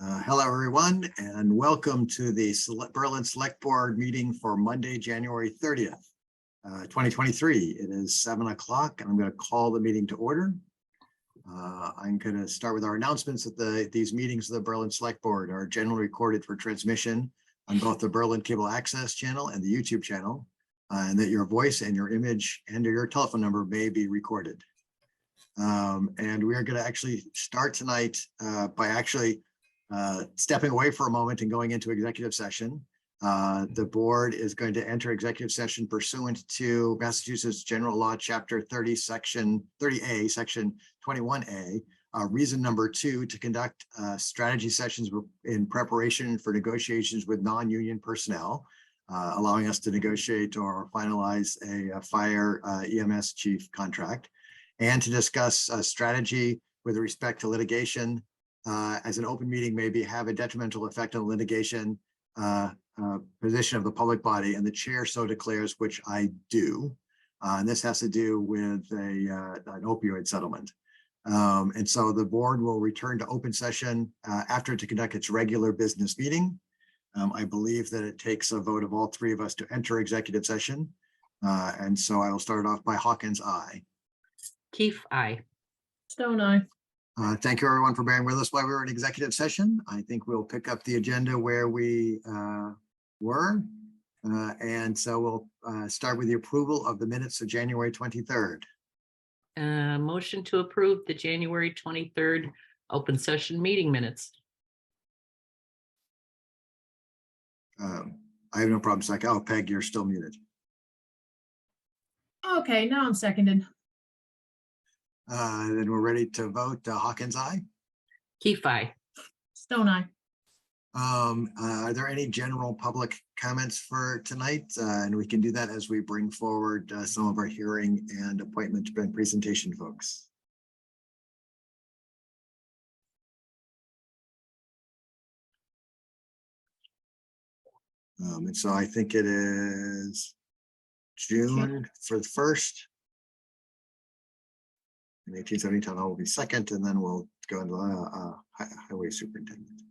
Hello, everyone, and welcome to the Berlin Select Board meeting for Monday, January 30th, 2023. It is 7 o'clock, and I'm going to call the meeting to order. I'm going to start with our announcements that these meetings of the Berlin Select Board are generally recorded for transmission on both the Berlin Cable Access channel and the YouTube channel, and that your voice and your image and your telephone number may be recorded. And we are going to actually start tonight by actually stepping away for a moment and going into executive session. The board is going to enter executive session pursuant to Massachusetts General Law, Chapter 30, Section 30A, Section 21A. Reason number 2, to conduct strategy sessions in preparation for negotiations with non-union personnel, allowing us to negotiate or finalize a fire EMS chief contract, and to discuss strategy with respect to litigation, as an open meeting maybe have a detrimental effect on litigation position of the public body, and the chair so declares, which I do. And this has to do with an opioid settlement. And so the board will return to open session after to conduct its regular business meeting. I believe that it takes a vote of all 3 of us to enter executive session. And so I will start off by Hawkins, aye. Keefe, aye. Stone, aye. Thank you, everyone, for bearing with us while we were in executive session. I think we'll pick up the agenda where we were. And so we'll start with the approval of the minutes of January 23rd. Motion to approve the January 23rd open session meeting minutes. I have no problem second. Oh, Peg, you're still muted. Okay, now I'm seconded. Then we're ready to vote. Hawkins, aye. Keefe, aye. Stone, aye. Are there any general public comments for tonight? And we can do that as we bring forward some of our hearing and appointment and presentation folks. And so I think it is June for the first. And 1870 town hall will be second, and then we'll go into highway superintendent.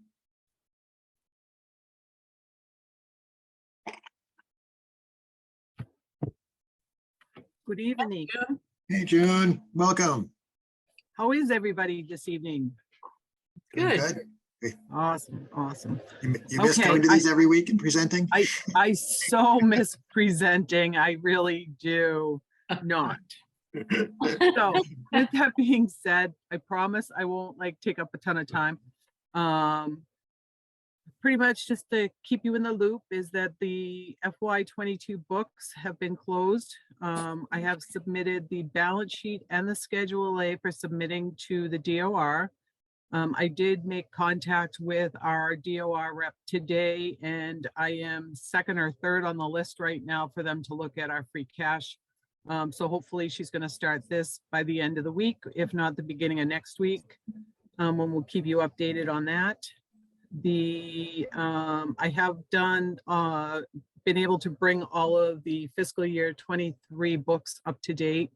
Good evening. Hey, June, welcome. How is everybody this evening? Good. Awesome, awesome. You miss coming to these every week and presenting? I so miss presenting. I really do not. So with that being said, I promise I won't take up a ton of time. Pretty much just to keep you in the loop is that the FY22 books have been closed. I have submitted the balance sheet and the Schedule A for submitting to the DOR. I did make contact with our DOR rep today, and I am 2nd or 3rd on the list right now for them to look at our free cash. So hopefully she's going to start this by the end of the week, if not the beginning of next week, when we'll keep you updated on that. I have been able to bring all of the fiscal year 23 books up to date.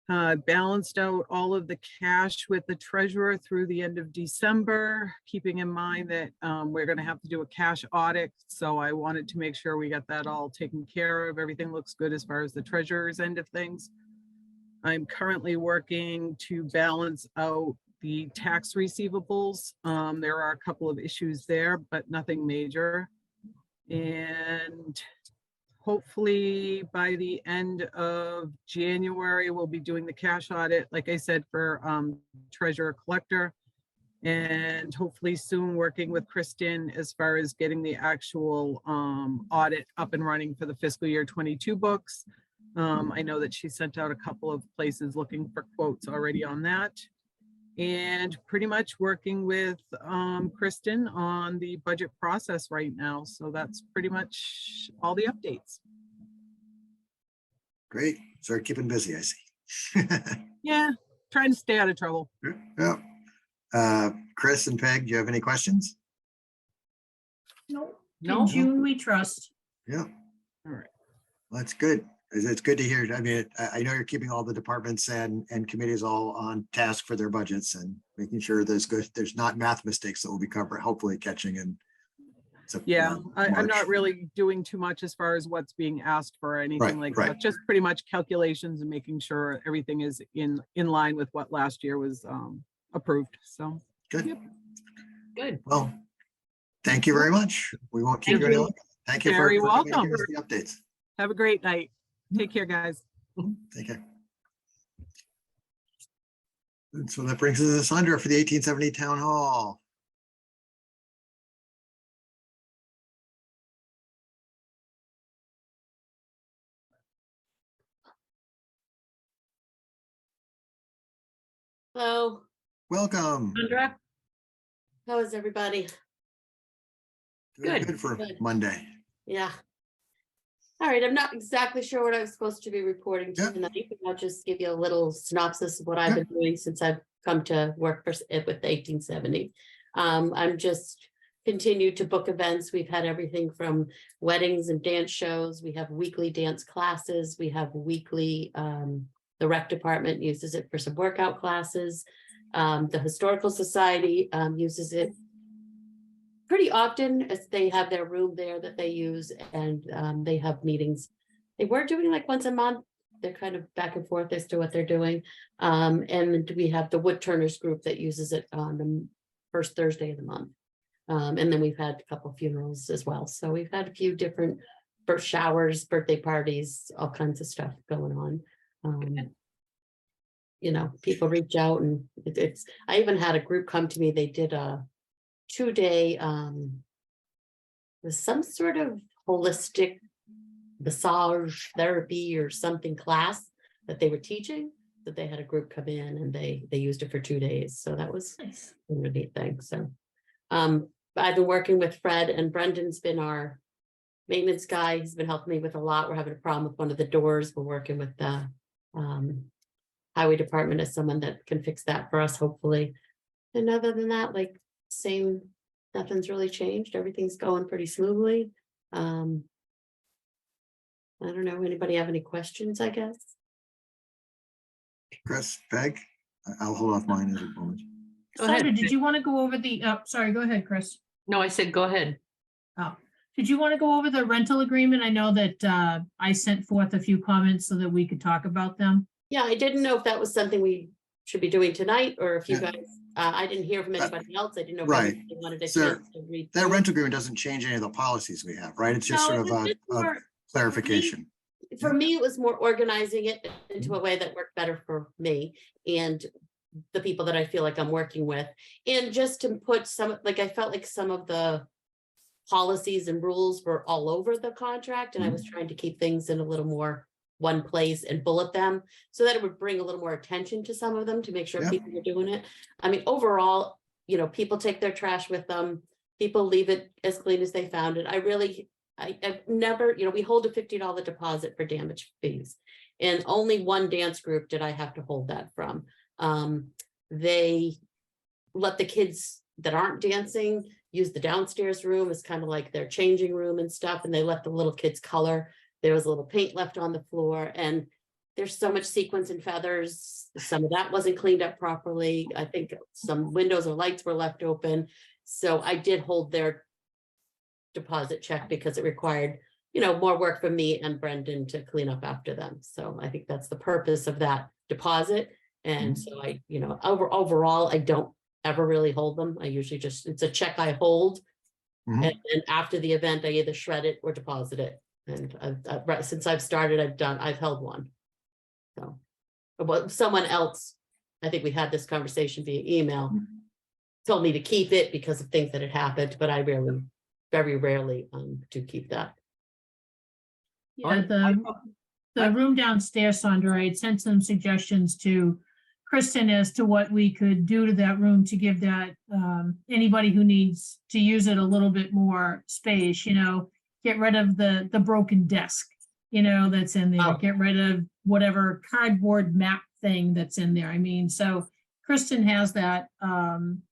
Balanced out all of the cash with the treasurer through the end of December, keeping in mind that we're going to have to do a cash audit. So I wanted to make sure we got that all taken care of. Everything looks good as far as the treasurer's end of things. I'm currently working to balance out the tax receivables. There are a couple of issues there, but nothing major. And hopefully by the end of January, we'll be doing the cash audit, like I said, for treasurer collector, and hopefully soon working with Kristen as far as getting the actual audit up and running for the fiscal year 22 books. I know that she sent out a couple of places looking for quotes already on that. And pretty much working with Kristen on the budget process right now. So that's pretty much all the updates. Great. So keeping busy, I see. Yeah, trying to stay out of trouble. Yeah. Chris and Peg, do you have any questions? Nope. No. In June we trust. Yeah. All right. Well, that's good. It's good to hear. I mean, I know you're keeping all the departments and committees all on task for their budgets and making sure there's not math mistakes that will be covered, hopefully catching in. Yeah, I'm March. not really doing too much as far as what's being asked for or anything like right. that. Just pretty much calculations and making sure everything is in line with what last year was approved. So, Good. Yep. Good. Well, thank you very much. We won't keep Thank you any you. longer. Thank you Very for coming and welcome. giving us the updates. have a great night. Take care, guys. Take care. And so that brings us to Sandra for the 1870 Town Hall. Hello, Welcome. Sandra? how is everybody? Doing Good. Good for Good. Monday. Yeah. All right, I'm not exactly sure what I was supposed to be reporting Yeah. tonight, but I'll just give you a little synopsis of what I've been doing since I've come to work with the 1870. I'm just continued to book events. We've had everything from weddings and dance shows. We have weekly dance classes. We have weekly, the rec department uses it for some workout classes. The Historical Society uses it pretty often, as they have their room there that they use, and they have meetings. They were doing like once a month. They're kind of back and forth as to what they're doing. And we have the Wood Turners group that uses it on the first Thursday of the month. And then we've had a couple funerals as well. So we've had a few different birth showers, birthday parties, all kinds of stuff going on. You know, people reach out, and I even had a group come to me. They did a 2-day with some sort of holistic massage therapy or something class that they were teaching, that they had a group come in and they used it for 2 days. So that was Nice. a really neat thing. So I've been working with Fred, and Brendan's been our maintenance guy. He's been helping me with a lot. We're having a problem with one of the doors. We're working with the highway department as someone that can fix that for us, hopefully. And other than that, like, nothing's really changed. Everything's going pretty smoothly. I don't know, anybody have any questions, I guess? Chris, Peg, I'll hold off mine at the moment. Go ahead. Sandra, did you want to go over the, sorry, go ahead, Chris. No, I said, go ahead. Did you want to go over the rental agreement? I know that I sent forth a few comments so that we could talk about them. Yeah, I didn't know if that was something we should be doing tonight, or if you Yeah. guys, I didn't hear from anybody else. I didn't know if right. anybody wanted a So, chance to read. That through it. rental agreement doesn't change any of the policies we have, right? It's just No, sort of it's a more- clarification. For me, it was more organizing it into a way that worked better for me and the people that I feel like I'm working with. And just to put some, like, I felt like some of the policies and rules were all over the contract, and I was trying to keep things in a little more one place and bullet them so that it would bring a little more attention to some of them to make sure Yeah. people were doing it. I mean, overall, you know, people take their trash with them. People leave it as clean as they found it. I've never, you know, we hold a $50 deposit for damage fees. And only one dance group did I have to hold that from. They let the kids that aren't dancing use the downstairs room as kind of like their changing room and stuff. And they let the little kids color. There was a little paint left on the floor, and there's so much sequins and feathers. Some of that wasn't cleaned up properly. I think some windows or lights were left open. So I did hold their deposit check because it required, you know, more work from me and Brendan to clean up after them. So I think that's the purpose of that deposit. And so I, you know, overall, I don't ever really hold them. I usually just, it's a check I hold. Mhm. And after the event, I either shred it or deposit it. And since I've started, I've held one. So, but someone else, I think we had this conversation via email, told me to keep it because of things that had happened, but I very rarely do keep that. Yeah, the room downstairs, Sandra, I had sent some suggestions to Kristen as to what we could do to that room to give that anybody who needs to use it a little bit more space, you know, get rid of the broken desk, you know, that's in there, Oh. get rid of whatever cardboard map thing that's in there. I mean, so Kristen has that,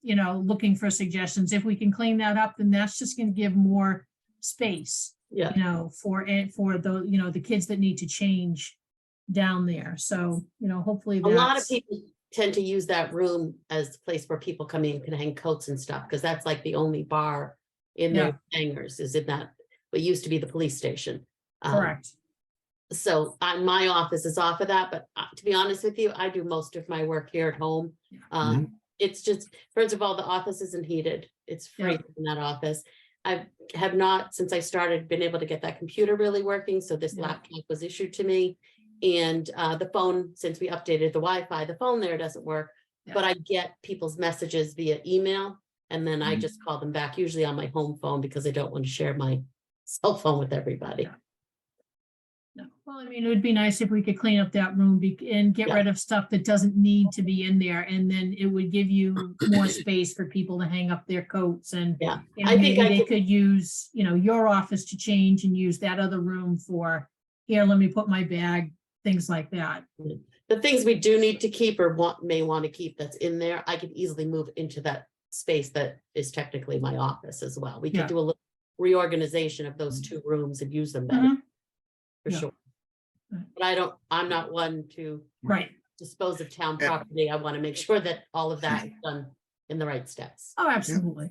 you know, looking for suggestions. If we can clean that up, then that's just going to give more space Yeah. you know, for the, you know, the kids that need to change down there. So, you know, hopefully A lot of that's, people tend to use that room as a place where people come in, can hang coats and stuff, because that's like the only bar in their hangars is in that, what used to be the police station. correct. So my office is off of that, but to be honest with you, I do most of my work here at home. It's just, first of all, the office isn't heated. It's free Yeah. in that office. I have not, since I started, been able to get that computer really working. So this Yeah. laptop was issued to me. And the phone, since we updated the Wi-Fi, the phone there doesn't work. Yeah. But I get people's messages via email, and then I Mhm. just call them back, usually on my home phone, because I don't want to share my cell phone with everybody. Yeah. No. Well, I mean, it would be nice if we could clean up that room and get Yeah. rid of stuff that doesn't need to be in there. And then it would give you more space for people to hang up their coats and, Yeah, you know, I think maybe I they could- could use, you know, your office to change and use that other room for, here, let me put my bag, things like that. the things we do need to keep or may want to keep that's in there, I could easily move into that space that is technically my office as well. We Yeah. could do a little reorganization of those two rooms and use them better, Mhm. for Yeah. sure. Right. But I'm not one to Right. dispose of town Yeah. property. I want to make sure that all of that is done in the right steps. Oh, absolutely.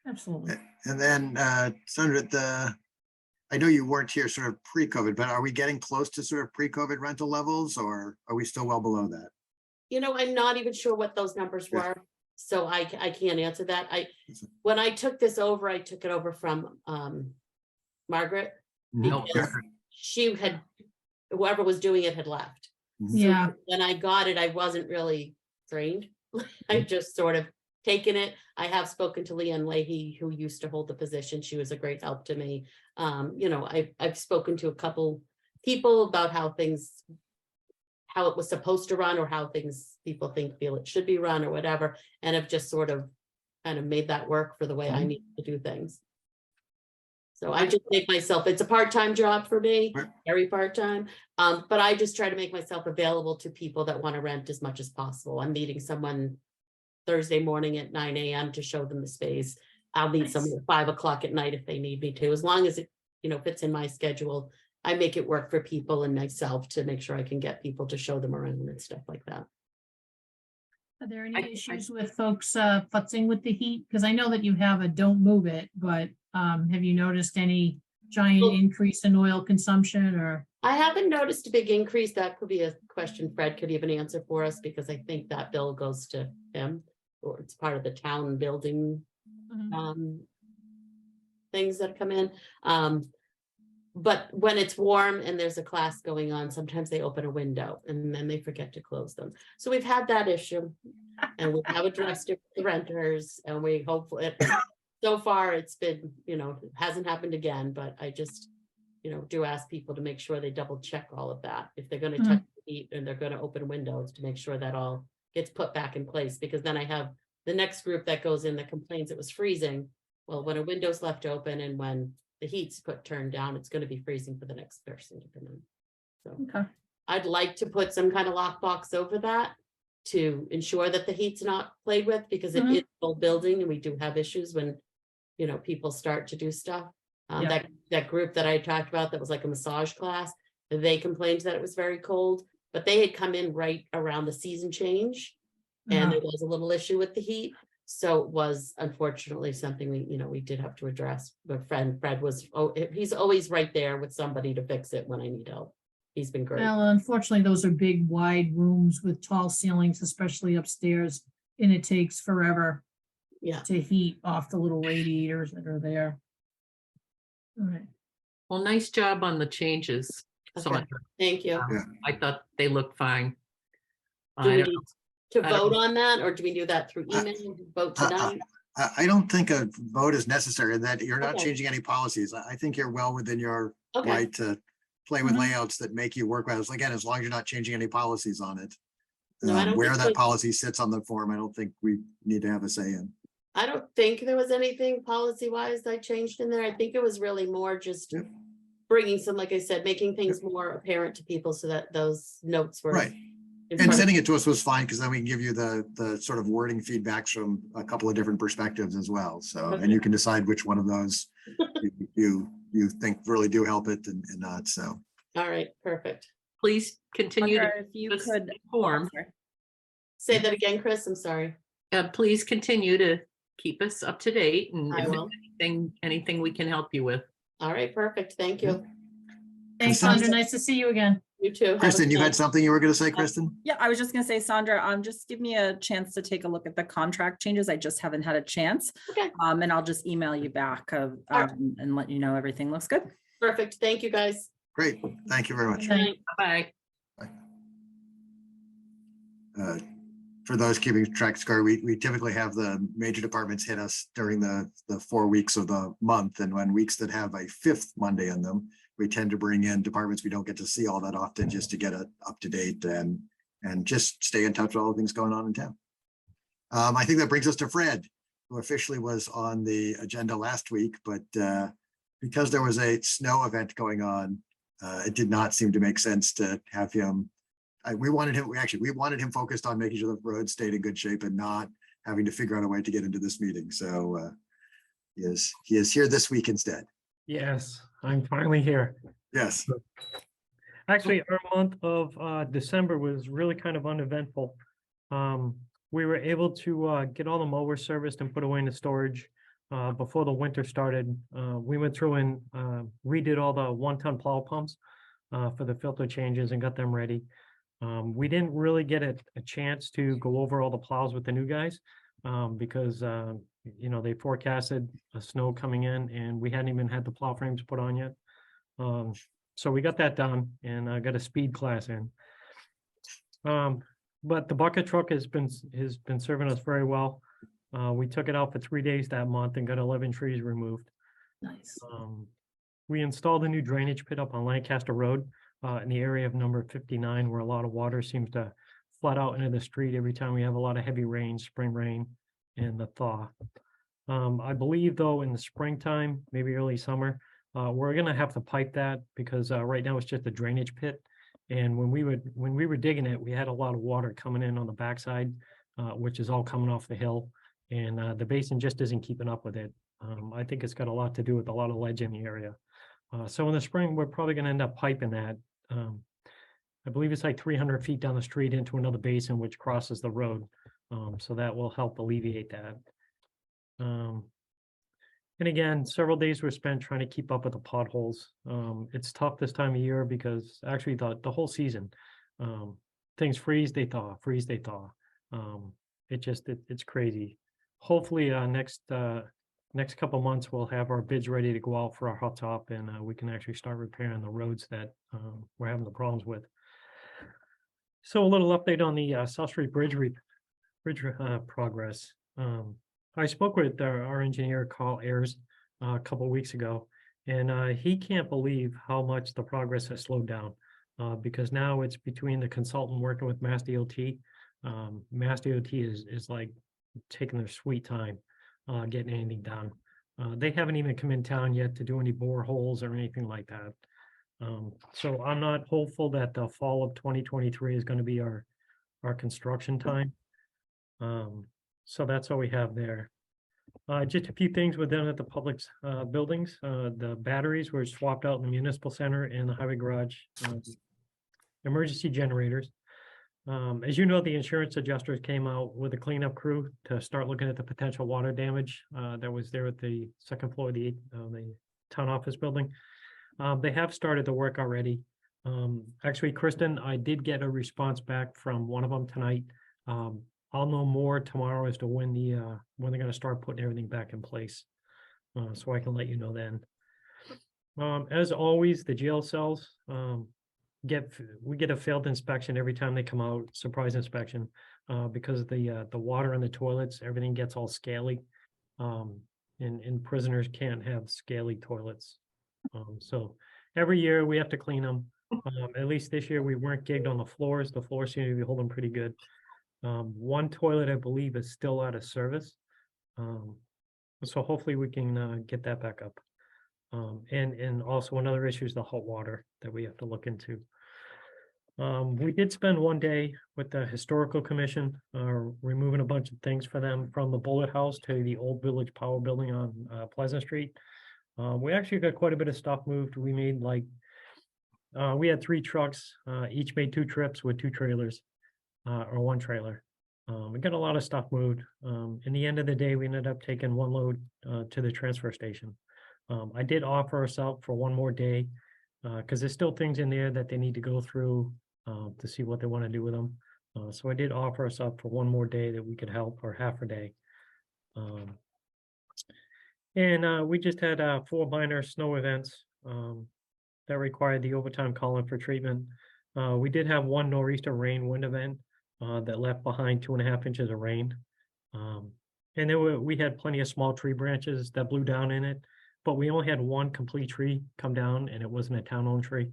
Absolutely. And then, Sandra, I know you weren't here sort of pre-COVID, but are we getting close to sort of pre-COVID rental levels, or are we still well below that? You know, I'm not even sure what those numbers Yeah. were, so I can't answer that. When I took this over, I took it over from Margaret. No, Because she had, whoever was doing it had left. Mhm. So Yeah. when I got it, I wasn't really trained. I just sort of taken it. I have spoken to Leanne Leahy, who used to hold the position. She was a great help to me. You know, I've spoken to a couple people about how it was supposed to run, or how people feel it should be run, or whatever, and have just sort of kind of made that work for the way I Mhm. need to do things. So I just make myself, it's a part-time job for me, Right. very part-time. But I just try to make myself available to people that want to rent as much as possible. I'm meeting someone Thursday morning at 9 a.m. to show them the space. I'll meet Nice. someone at 5 o'clock at night if they need me to, as long as it, you know, fits in my schedule. I make it work for people and myself to make sure I can get people to show them around and stuff like that. Are there I- any issues with folks futzing with the heat? Because I know that you have a don't move it, but have you noticed any giant Well- increase in oil consumption or? I haven't noticed a big increase. That could be a question Fred could even answer for us, because I think that bill goes to him, or it's part of the town building things that come in. But when it's warm and there's a class going on, sometimes they open a window and then they forget to close them. So we've had that issue, and we have addressed it with the renters, and we hopefully, so far it's been, you know, it hasn't happened again, but I just, you know, do ask people to make sure they double check all of that. If they're gonna touch the heat and they're gonna open windows, to make sure that all gets put back in place, because then I have the next group that goes in that complains it was freezing. Well, when a window's left open and when the heat's turned down, it's gonna be freezing for the next person to come in. So Okay. I'd like to put some kind of lockbox over that to ensure that the heat's not played with, because it Mhm. is an old building and we do have issues when, you know, people start to do stuff. Yeah. That group that I talked about, that was like a massage class, they complained that it was very cold, but they had come in right around the season change. And there was a little issue with the heat. So it was unfortunately something we did have to address. But Fred was, he's always right there with somebody to fix it when I need help. He's been great. Well, unfortunately, those are big, wide rooms with tall ceilings, especially upstairs, and it takes forever Yeah. to heat off the little radiators that are there. All right. Well, nice job on the changes. Okay. Sandra. Thank you. Yeah. I thought they looked fine. Do I we don't need know. to I don't vote know. on that, or do we do that through email, vote tonight? I don't think a vote is necessary, that you're not Okay. changing any policies. I think you're well within your Okay, right to play with Mhm. layouts that make you work well. Again, as long as you're not changing any policies on it. No, I don't Where think that so. policy sits on the form, I don't think we need to have a say in. I don't think there was anything policy wise I changed in there. I think it was really more just Yep. bringing some, like I said, making things more apparent to people so that those notes were. Right. in And front of- sending it to us was fine, because then we can give you the sort of wording feedbacks from a couple of different perspectives as well. So, and you can decide which one of those you you think really do help it and not, so. All right, perfect. Please continue to Sandra, if you keep us could. informed. sorry. Say that again, Chris, I'm sorry. Please continue to keep us up to date and I if will. there's anything we can help you with. All right, perfect. Thank you. Thanks, Kristen? Sandra. Nice to see you again. You too. Have a Kristen, good you night. had something you were going to say, Kristen? Yeah, I was just gonna say, Sandra, just give me a chance to take a look at the contract changes. I just haven't had a chance. Okay. And I'll just email you back and let you know everything looks good. Perfect. Thank you, guys. Great. Thank you very much. Good night. Bye. For those keeping track, Scar, we typically have the major departments hit us during the 4 weeks of the month. And when weeks that have a 5th Monday in them, we tend to bring in departments we don't get to see all that often just to get it up to date and just stay in touch with all the things going on in town. I think that brings us to Fred, who officially was on the agenda last week, but because there was a snow event going on, it did not seem to make sense to have him. We wanted him focused on making sure the road stayed in good shape and not having to figure out a way to get into this meeting. So he is here this week instead. Yes, I'm finally here. Yes. Actually, our month of December was really kind of uneventful. We were able to get all the mowers serviced and put away into storage before the winter started. We went through and redid all the 1-ton plow pumps for the filter changes and got them ready. We didn't really get a chance to go over all the plows with the new guys because they forecasted a snow coming in and we hadn't even had the plow frames put on yet. So we got that done and I got a speed class in. But the bucket truck has been serving us very well. We took it out for 3 days that month and got 11 trees removed. Nice. We installed a new drainage pit up on Lancaster Road in the area of number 59, where a lot of water seems to flood out into the street every time we have a lot of heavy rain, spring rain, and the thaw. I believe though in the springtime, maybe early summer, we're gonna have to pipe that because right now it's just a drainage pit. And when we were digging it, we had a lot of water coming in on the backside, which is all coming off the hill, and the basin just isn't keeping up with it. I think it's got a lot to do with a lot of ledge in the area. So in the spring, we're probably going to end up piping that. I believe it's like 300 feet down the street into another basin which crosses the road. So that will help alleviate that. And again, several days were spent trying to keep up with the potholes. It's tough this time of year because actually the whole season, things freeze, they thaw, freeze, they thaw. It's crazy. Hopefully next couple months, we'll have our bids ready to go out for our hot top and we can actually start repairing the roads that we're having the problems with. So a little update on the South Street Bridge progress. I spoke with our engineer, Carl Ayers, a couple of weeks ago, and he can't believe how much the progress has slowed down because now it's between the consultant working with Mass DOT. Mass DOT is like taking their sweet time getting anything done. They haven't even come in town yet to do any boreholes or anything like that. So I'm not hopeful that the fall of 2023 is going to be our construction time. So that's all we have there. Just a few things within at the public buildings. The batteries were swapped out in the municipal center and the highway garage. Emergency generators. As you know, the insurance adjusters came out with a cleanup crew to start looking at the potential water damage that was there at the second floor of the town office building. They have started the work already. Actually, Kristen, I did get a response back from one of them tonight. I'll know more tomorrow as to when they're going to start putting everything back in place. So I can let you know then. As always, the jail cells, we get a failed inspection every time they come out, surprise inspection, because the water in the toilets, everything gets all scaly. And prisoners can't have scaly toilets. So every year we have to clean them. At least this year we weren't gigged on the floors. The floors seem to be holding pretty good. One toilet, I believe, is still out of service. So hopefully we can get that back up. And also another issue is the hot water that we have to look into. We did spend one day with the Historical Commission, removing a bunch of things for them from the Bullet House to the Old Village Power Building on Pleasant Street. We actually got quite a bit of stuff moved. We made like, we had 3 trucks, each made 2 trips with 2 trailers, or 1 trailer. We got a lot of stuff moved. In the end of the day, we ended up taking 1 load to the transfer station. I did offer us out for 1 more day because there's still things in there that they need to go through to see what they want to do with them. So I did offer us up for 1 more day that we could help, or half a day. And we just had 4 minor snow events that required the overtime calling for treatment. We did have 1 nor'easter rain wind event that left behind 2.5 inches of rain. And we had plenty of small tree branches that blew down in it, but we only had 1 complete tree come down, and it wasn't a town-owned tree,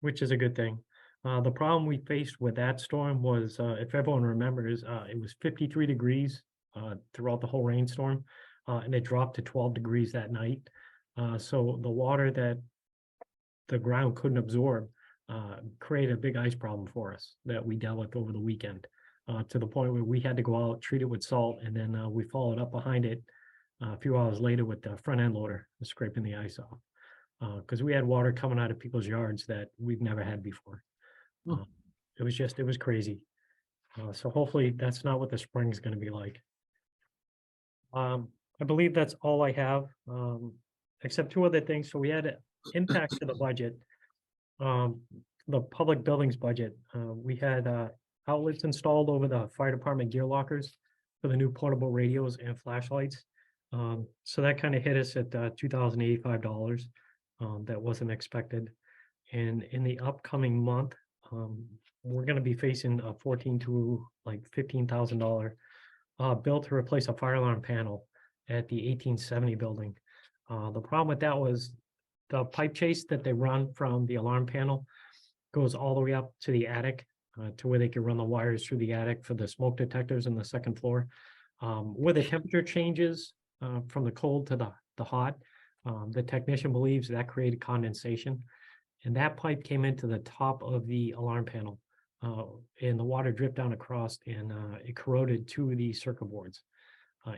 which is a good thing. The problem we faced with that storm was, if everyone remembers, it was 53 degrees throughout the whole rainstorm, and it dropped to 12 degrees that night. So the water that the ground couldn't absorb created a big ice problem for us that we dealt with over the weekend, to the point where we had to go out, treat it with salt, and then we followed up behind it a few hours later with the front end loader scraping the ice off, because we had water coming out of people's yards that we've never had before. It was crazy. So hopefully that's not what the spring is going to be like. I believe that's all I have, except 2 other things. So we had impacts to the budget. The public buildings budget, we had outlets installed over the fire department gear lockers for the new portable radios and flashlights. So that kind of hit us at $2,085. That wasn't expected. And in the upcoming month, we're going to be facing a $14,000 to like $15,000 bill to replace a fire alarm panel at the 1870 building. The problem with that was the pipe chase that they run from the alarm panel goes all the way up to the attic, to where they can run the wires through the attic for the smoke detectors on the 2nd floor. Where the temperature changes from the cold to the hot, the technician believes that created condensation, and that pipe came into the top of the alarm panel, and the water dripped down across, and it corroded 2 of the circuit boards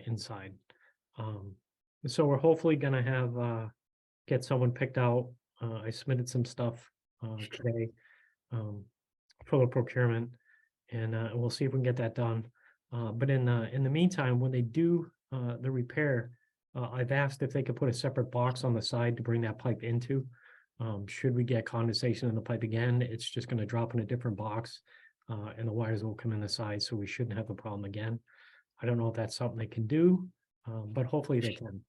inside. So we're hopefully going to have get someone picked out. I submitted some stuff today for the procurement, and we'll see if we can get that done. But in the meantime, when they do the repair, I've asked if they could put a separate box on the side to bring that pipe into. Should we get condensation in the pipe again, it's just going to drop in a different box, and the wires will come in the side, so we shouldn't have the problem again. I don't know if that's something they can do, but hopefully they can.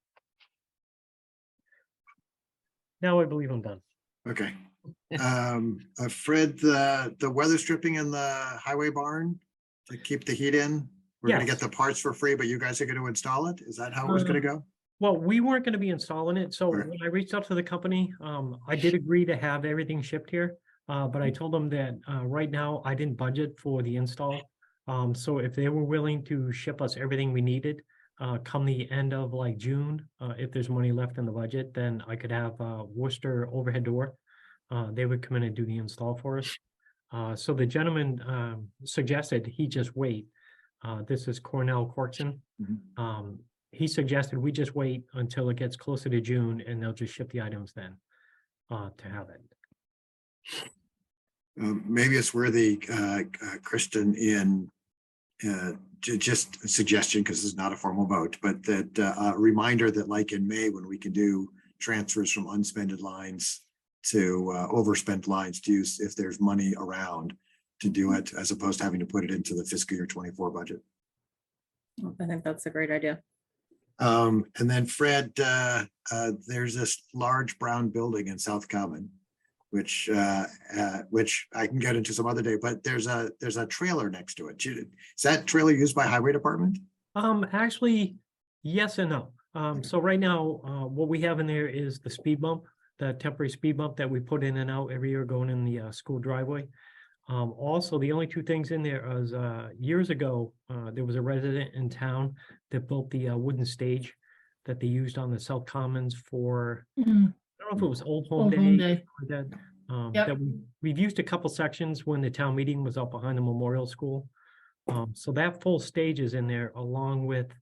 Now I believe I'm done. Okay. Fred, the weather stripping in the highway barn to keep the heat in, we're gonna Yes. get the parts for free, but you guys are gonna install it? Is that how it was gonna go? Well, we weren't going to be installing it. So Right. when I reached out to the company, I did agree to have everything shipped here. But I told them that right now I didn't budget for the install. So if they were willing to ship us everything we needed, come the end of like June, if there's money left in the budget, then I could have Worcester overhead door. They would come in and do the install for us. So the gentleman suggested he just wait. This is Cornell Corkson. Mhm. He suggested we just wait until it gets closer to June, and they'll just ship the items then to have it. Maybe it's worthy, Kristen, in just a suggestion, because it's not a formal vote, but that a reminder that like in May, when we can do transfers from unspended lines to overspent lines, to use if there's money around to do it, as opposed to having to put it into the fiscal year 24 budget. I think that's a great idea. And then Fred, there's this large brown building in South Common, which I can get into some other day, but there's a trailer next to it. Is that trailer used by Highway Department? Actually, yes and no. So right now, what we have in there is the speed bump, the temporary speed bump that we put in and out every year going in the school driveway. Also, the only 2 things in there is years ago, there was a resident in town that built the wooden stage that they used on the South Commons for, I don't know if it was Old Home Old Home Day. Day. or that, Yep. that we've used a couple sections when the town meeting was up behind the memorial school. So that full stage is in there along with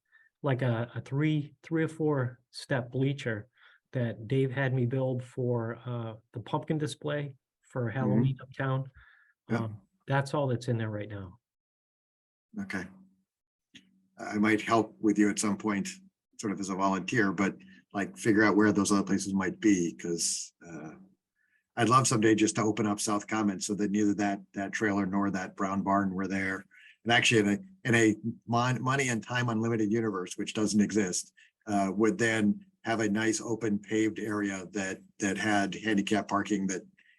like a three or four step bleacher that Dave had me build for the pumpkin display for Halloween uptown. Yeah. That's all that's in there right now. Okay. I might help with you at some point, sort of as a volunteer, but like figure out where those other places might be, because I'd love someday just to open up South Commons so that neither that trailer nor that brown barn were there. And actually in a money and time unlimited universe, which doesn't exist, would then have a nice open paved area that had handicap parking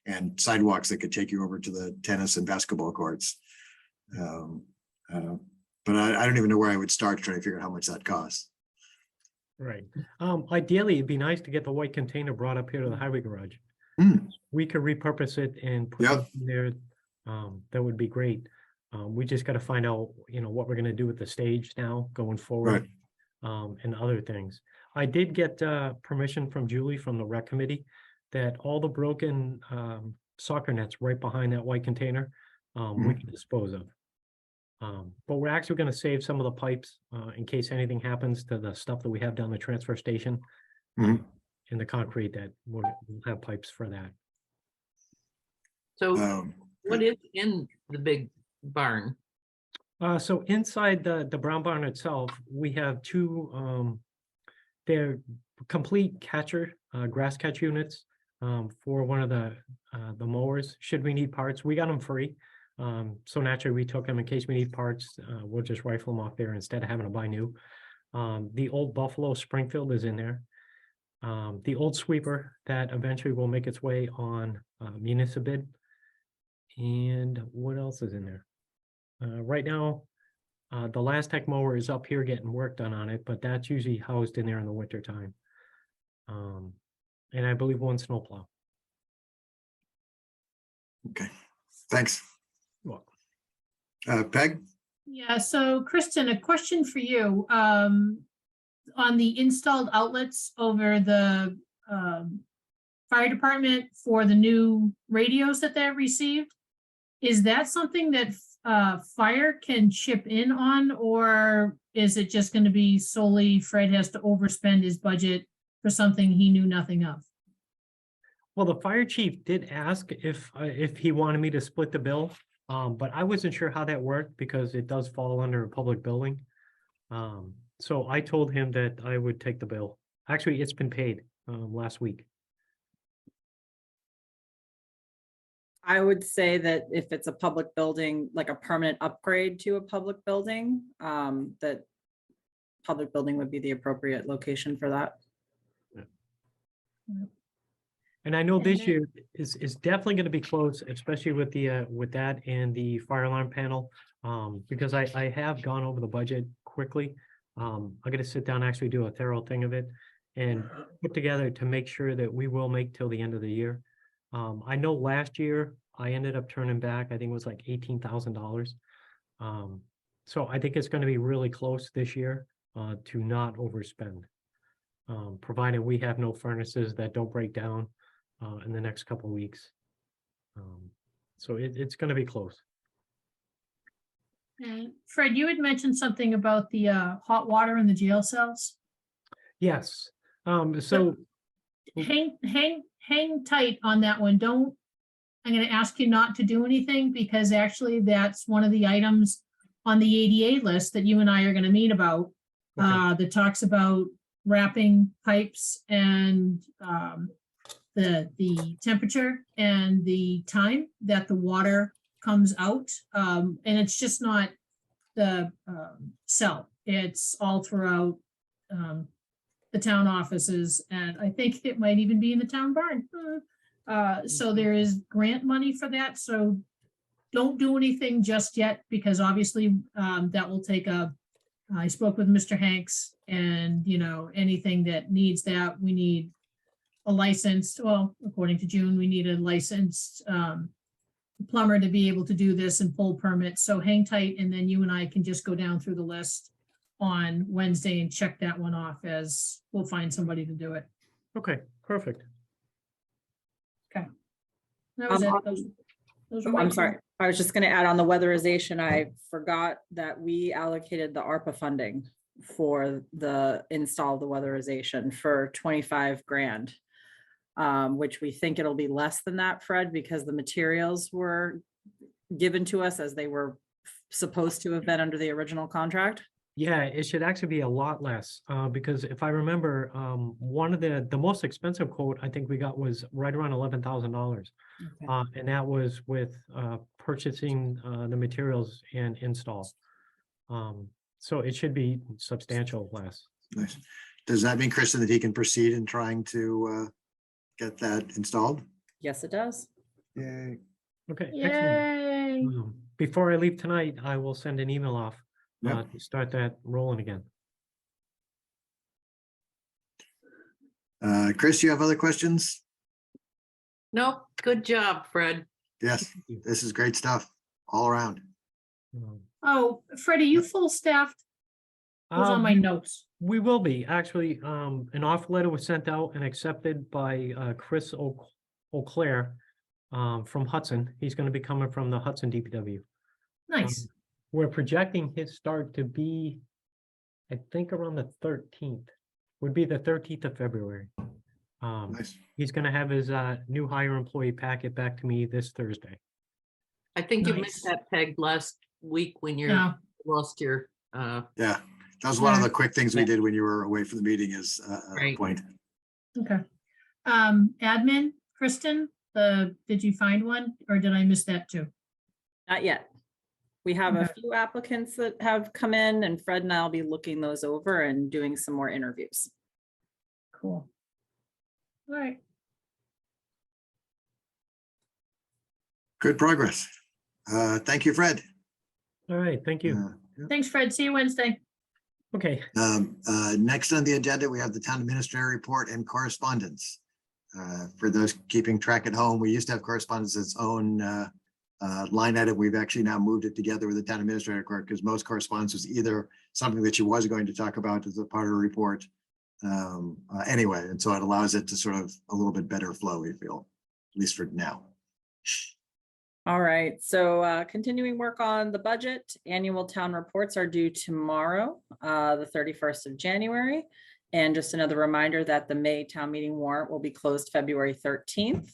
and sidewalks that could take you over to the tennis and basketball courts. But I don't even know where I would start trying to figure out how much that costs. Right. Ideally, it'd be nice to get the white container brought up here to the highway garage. We could repurpose it and put Yep. it in there. That would be great. We just got to find out, what we're going to do with the stage now going forward. And other things. I did get permission from Julie from the rec committee that all the broken soccer nets right behind that white container, we can dispose of. But we're actually going to save some of the pipes in case anything happens to the stuff that we have down the transfer station. In the concrete, that we'll have pipes for that. So what is in the big barn? So inside the brown barn itself, we have two, they're complete catcher, grass catch units for one of the mowers. Should we need parts, we got them free. So naturally we took them in case we need parts. We'll just rifle them off there instead of having to buy new. The old Buffalo Springfield is in there. The old sweeper that eventually will make its way on municipal. And what else is in there? Right now, the Last Tech mower is up here getting work done on it, but that's usually housed in there in the winter time. And I believe one snowplow. Okay, thanks. You're welcome. Peg? Yeah, so Kristen, a question for you. On the installed outlets over the fire department for the new radios that they've received, is that something that fire can chip in on, or is it just going to be solely Fred has to overspend his budget for something he knew nothing of? Well, the fire chief did ask if he wanted me to split the bill, but I wasn't sure how that worked because it does fall under a public building. So I told him that I would take the bill. Actually, it's been paid last week. I would say that if it's a public building, like a permanent upgrade to a public building, that public building would be the appropriate location for that. And I know And this then- year is definitely going to be close, especially with the with that and the fire alarm panel. Because I have gone over the budget quickly. I'm going to sit down, and actually do a thorough thing of it and put together to make sure that we will make till the end of the year. I know last year I ended up turning back, I think it was like $18,000. So I think it's going to be really close this year to not overspend. Provided we have no furnaces that don't break down in the next couple of weeks. So it's going to be close. And Fred, you had mentioned something about the hot water in the jail cells. Yes. So Hang tight on that one. I'm going to ask you not to do anything because actually that's one of the items on the ADA list that you and I are going to meet about. That talks about wrapping pipes and the temperature and the time that the water comes out. And it's just not the cell. It's all throughout the town offices, and I think it might even be in the town barn. So there is grant money for that, so don't do anything just yet, because obviously that will take I spoke with Mr. Hanks, and anything that needs that, we need a licensed, well, according to June, we need a licensed plumber to be able to do this and pull permits. So hang tight, and then you and I can just go down through the list on Wednesday and check that one off, as we'll find somebody to do it. okay, perfect. That was it. Those were my I'm two. sorry, I was just gonna add on the weatherization, I forgot that we allocated the ARPA funding for the install of the weatherization for 25 grand. Which we think it'll be less than that, Fred, because the materials were given to us as they were supposed to have been under the original contract. Yeah, it should actually be a lot less, because if I remember, one of the most expensive quote I think we got was right around $11,000. And that was with purchasing the materials and install. So it should be substantial less. Nice. Does that mean, Kristen, that he can proceed in trying to get that installed? Yes, it does. Yay. Okay, excellent. Yay. Before I leave tonight, I will send an email off Yep. to start that rolling again. Chris, you have other questions? Nope, good job, Fred. Yes, this is great stuff all around. Oh, Freddie, you full staffed? Was on my notes. We will be, actually, an offer letter was sent out and accepted by Chris O'Clair from Hudson. He's going to be coming from the Hudson DPW. Nice. We're projecting his start to be, I think, around the 13th, would be the 13th of February. Nice. He's going to have his new hire employee packet back to me this Thursday. I think you Nice. missed that, Peg, last week when you Yeah. lost your, Yeah, that was one of Yeah. the quick things we Yeah. did when you were away from the meeting is a Right. point. Okay. Admin, Kristen, did you find one or did I miss that too? Not yet. We have a Okay. few applicants that have come in, and Fred and I'll be looking those over and doing some more interviews. Cool. All right. Good progress. Thank you, Fred. All right, thank you. Thanks, Fred. See you Wednesday. Okay, Next on the agenda, we have the town administrator report and correspondence. For those keeping track at home, we used to have correspondence its own line item. We've actually now moved it together with the town administrator report because most correspondence was either something that she was going to talk about as a part of the report. Anyway, and so it allows it to sort of a little bit better flow, we feel, at least for now. All right, so continuing work on the budget, annual town reports are due tomorrow, the 31st of January. And just another reminder that the May town meeting warrant will be closed February 13th.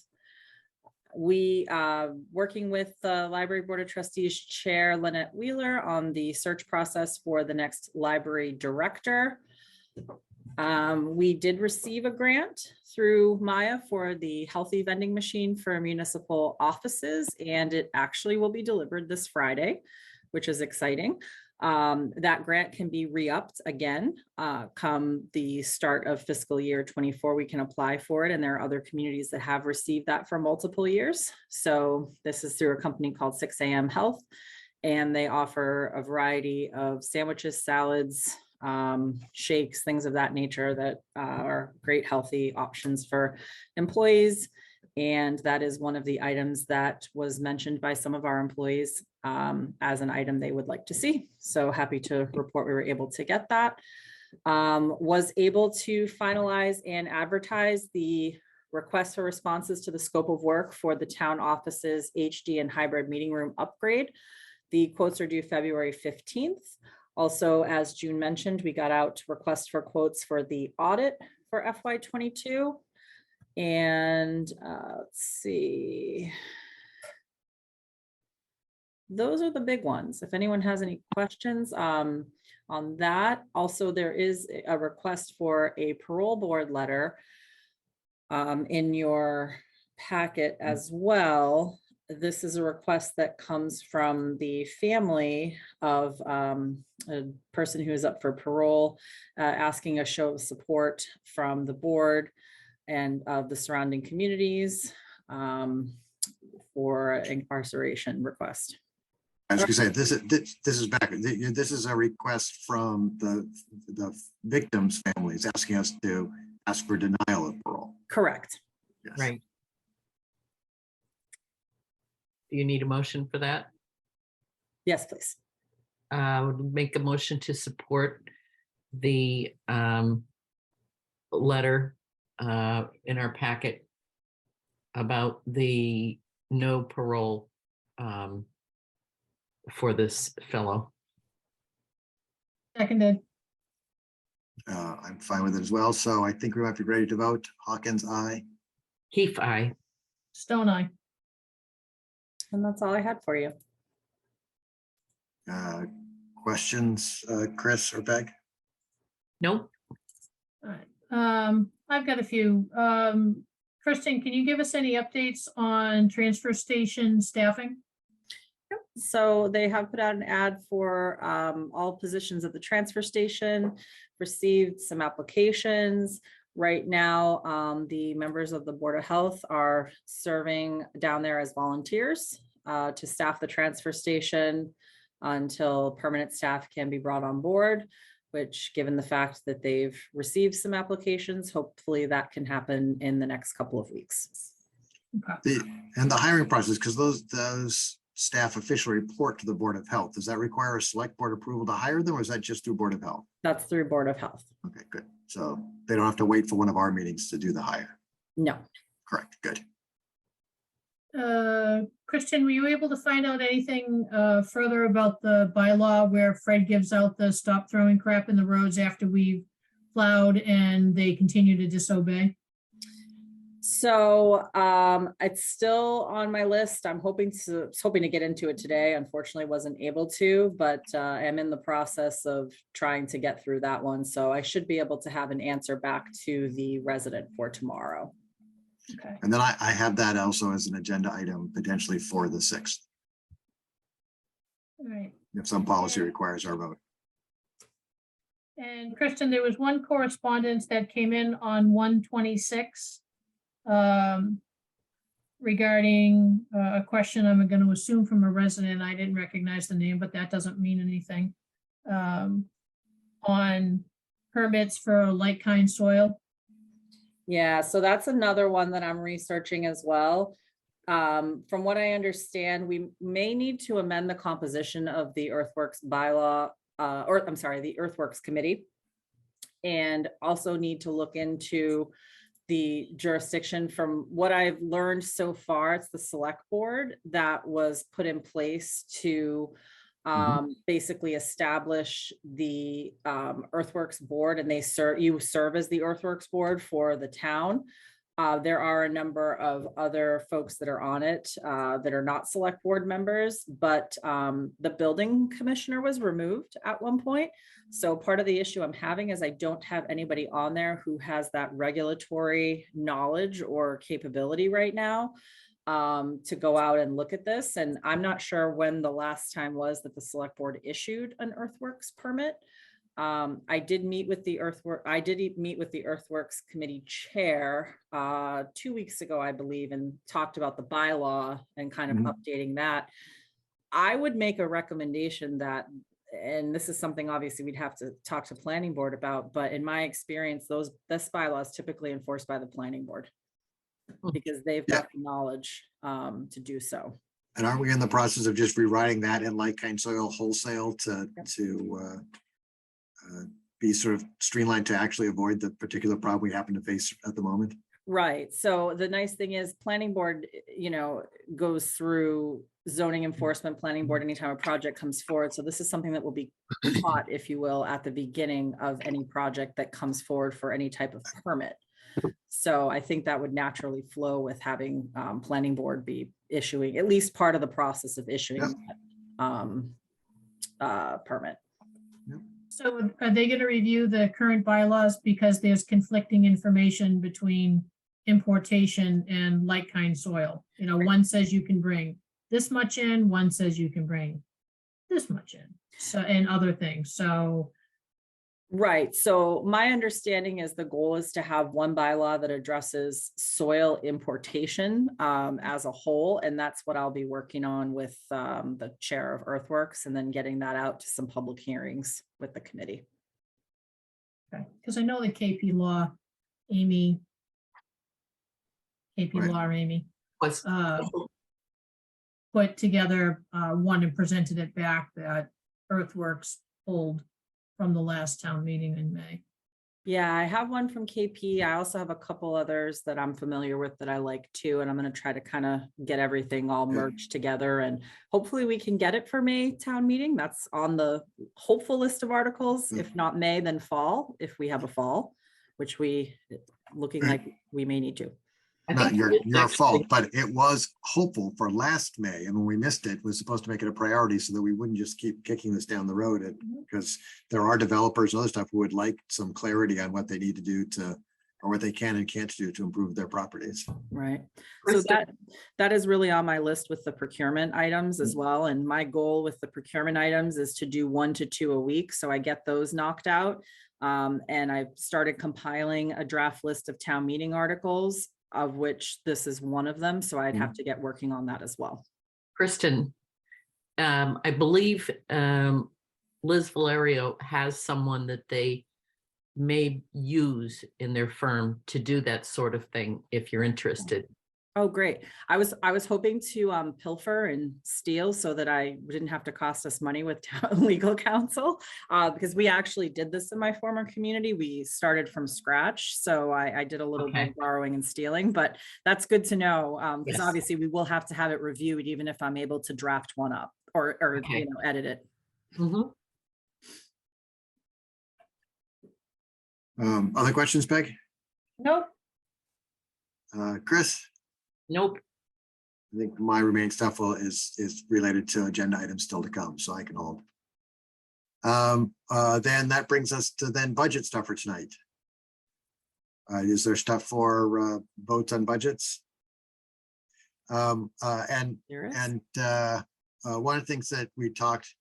We are working with the Library Board of Trustees Chair Lynette Wheeler on the search process for the next library director. We did receive a grant through Maya for the healthy vending machine for municipal offices, and it actually will be delivered this Friday, which is exciting. That grant can be re-upped again come the start of fiscal year 24. We can apply for it, and there are other communities that have received that for multiple years. So this is through a company called 6 AM Health, and they offer a variety of sandwiches, salads, shakes, things of that nature that are great healthy options for employees. And that is one of the items that was mentioned by some of our employees as an item they would like to see. So happy to report we were able to get that. Was able to finalize and advertise the request for responses to the scope of work for the town offices HD and hybrid meeting room upgrade. The quotes are due February 15th. Also, as June mentioned, we got out requests for quotes for the audit for FY22. And let's see. Those are the big ones. If anyone has any questions on that. Also, there is a request for a parole board letter in your packet as well. This is a request that comes from the family of a person who is up for parole, asking a show of support from the board and of the surrounding communities for incarceration request. I was gonna say, this is back, this is a request from the victims' families asking us to ask for denial of parole. Correct. Yes. right. Do you need a motion for that? Yes, please. Would make a motion to support the letter in our packet about the no parole for this fellow. Seconded. I'm fine with it as well. So I think we might be ready to vote. Hawkins, aye. Keith, I. Stone Eye. And that's all I had for you. Questions, Chris or Peg? Nope. All right. I've got a few. Kristen, can you give us any updates on transfer station staffing? So they have put out an ad for all positions at the transfer station, received some applications. Right now, the members of the Board of Health are serving down there as volunteers to staff the transfer station until permanent staff can be brought on board, which, given the fact that they've received some applications, hopefully that can happen in the next couple of weeks. Okay. And the hiring process, because those staff officially report to the Board of Health. Does that require a select board approval to hire them, or is that just through Board of Health? That's through Board of Health. Okay, good. So they don't have to wait for one of our meetings to do the hire. No. Correct, good. Kristen, were you able to find out anything further about the bylaw where Fred gives out the stop throwing crap in the roads after we've plowed and they continue to disobey? So it's still on my list. I'm hoping to get into it today. Unfortunately, wasn't able to, but I'm in the process of trying to get through that one. So I should be able to have an answer back to the resident for tomorrow. Okay. And then I have that also as an agenda item potentially for the 6th, All right. if some policy requires our vote. And Kristen, there was one correspondence that came in on 126 regarding a question I'm going to assume from a resident. I didn't recognize the name, but that doesn't mean anything. On permits for like-kind soil. Yeah, so that's another one that I'm researching as well. From what I understand, we may need to amend the composition of the Earthworks bylaw, the Earthworks Committee, and also need to look into the jurisdiction. From what I've learned so far, it's the select board that was put in place to basically establish the Earthworks board, and you serve as the Earthworks board for the town. There are a number of other folks that are on it that are not select board members, but the building commissioner was removed at one point. So part of the issue I'm having is I don't have anybody on there who has that regulatory knowledge or capability right now to go out and look at this. And I'm not sure when the last time was that the select board issued an Earthworks permit. I did meet with the Earthworks Committee chair 2 weeks ago, I believe, and talked about the bylaw and kind of updating that. I would make a recommendation that, and this is something obviously we'd have to talk to planning board about, but in my experience, this bylaw is typically enforced by the planning board because they've got the knowledge to do so. And aren't we in the process of just rewriting that in like-kind soil wholesale to be sort of streamlined to actually avoid the particular problem we happen to face at the moment? Right. So the nice thing is planning board, goes through zoning enforcement, planning board anytime a project comes forward. So this is something that will be caught, if you will, at the beginning of any project that comes forward for any type of permit. So I think that would naturally flow with having planning board be issuing at least part of the process of issuing that permit. So are they going to review the current bylaws because there's conflicting information between importation and like-kind soil? One says you can bring this much in, one says you can bring this much in, so, and other things. So. Right. So my understanding is the goal is to have one bylaw that addresses soil importation as a whole. And that's what I'll be working on with the chair of Earthworks, and then getting that out to some public hearings with the committee. Okay, because I know the KP Law, Amy Was put together one and presented it back that Earthworks pulled from the last town meeting in May. Yeah, I have one from KP. I also have a couple others that I'm familiar with that I like too, and I'm gonna try to kind of get everything all merged together, and hopefully we can get it for May town meeting. That's on the hopeful list of articles. If not May, then fall, if we have a fall, which looking like we may need to. I Not think your, it is your actually- fault, but it was hopeful for last May, and when we missed it, was supposed to make it a priority so that we wouldn't just keep kicking this down the road. Because there are developers and other stuff who would like some clarity on what they need to do to, or what they can and can't do to improve their properties. Right. So Kristen. that is really on my list with the procurement items as well. And my goal with the procurement items is to do 1 to 2 a week. So I get those knocked out. And I've started compiling a draft list of town meeting articles, of which this is one of them. So I'd have to get working on that as well. Kristen, I believe Liz Valerio has someone that they may use in their firm to do that sort of thing, if you're interested. Oh, great. I was hoping to pilfer and steal so that I didn't have to cost us money with town legal counsel, because we actually did this in my former community. We started from scratch. So I did a little bit Okay. of borrowing and stealing, but that's good to know, because Yes. obviously we will have to have it reviewed, even if I'm able to draft one up or Okay. edit it. Mhm. Other questions, Peg? Nope. Chris? Nope. I think my remaining stuff is related to agenda items still to come, so I can hold. Then that brings us to then budget stuff for tonight. Is there stuff for votes on budgets? And There is. one of the things that we talked,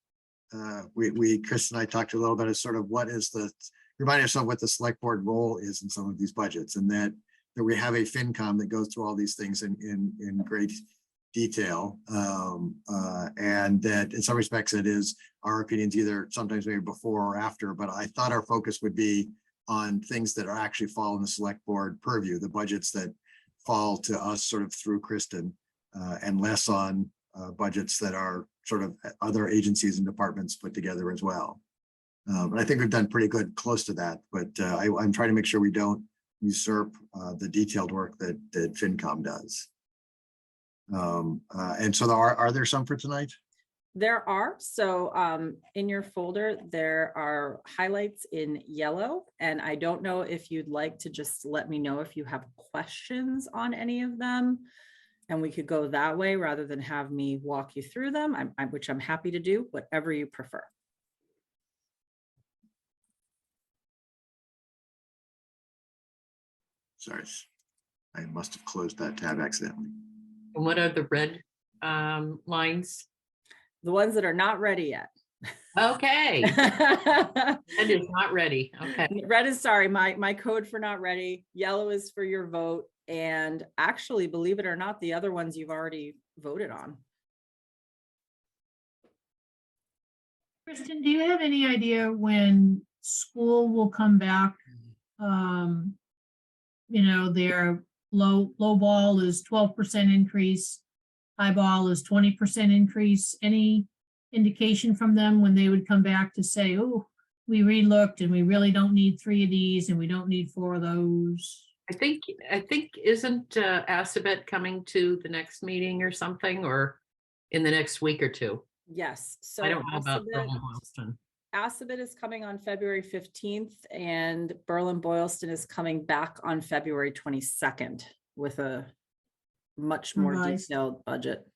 Chris and I talked a little bit is sort of what is remind yourself what the select board role is in some of these budgets, and that we have a FinCom that goes through all these things in great detail. And that in some respects it is our opinions either sometimes maybe before or after, but I thought our focus would be on things that are actually fall in the select board purview, the budgets that fall to us sort of through Kristen, and less on budgets that are sort of other agencies and departments put together as well. And I think we've done pretty good close to that, but I'm trying to make sure we don't usurp the detailed work that FinCom does. And so are there some for tonight? There are. So in your folder, there are highlights in yellow, and I don't know if you'd like to just let me know if you have questions on any of them, and we could go that way rather than have me walk you through them, which I'm happy to do, whatever you prefer. Sorry, I must have closed that tab accidentally. And what are the red lines? The ones that are not ready yet. Okay, that is not ready. Okay. Red is sorry, my code for not ready. Yellow is for your vote. And actually, believe it or not, the other ones you've already voted on. Kristen, do you have any idea when school will come back? You know, their low ball is 12% increase, high ball is 20% increase. Any indication from them when they would come back to say, oh, we relooked and we really don't need 3 of these and we don't need 4 of those? I think isn't Assabet coming to the next meeting or something, or in the next week or two? Yes. So I don't know about Berlin-Boylston. Assabet is coming on February 15th and Berlin-Boylston is coming back on February 22nd with a much more Revised. detailed budget.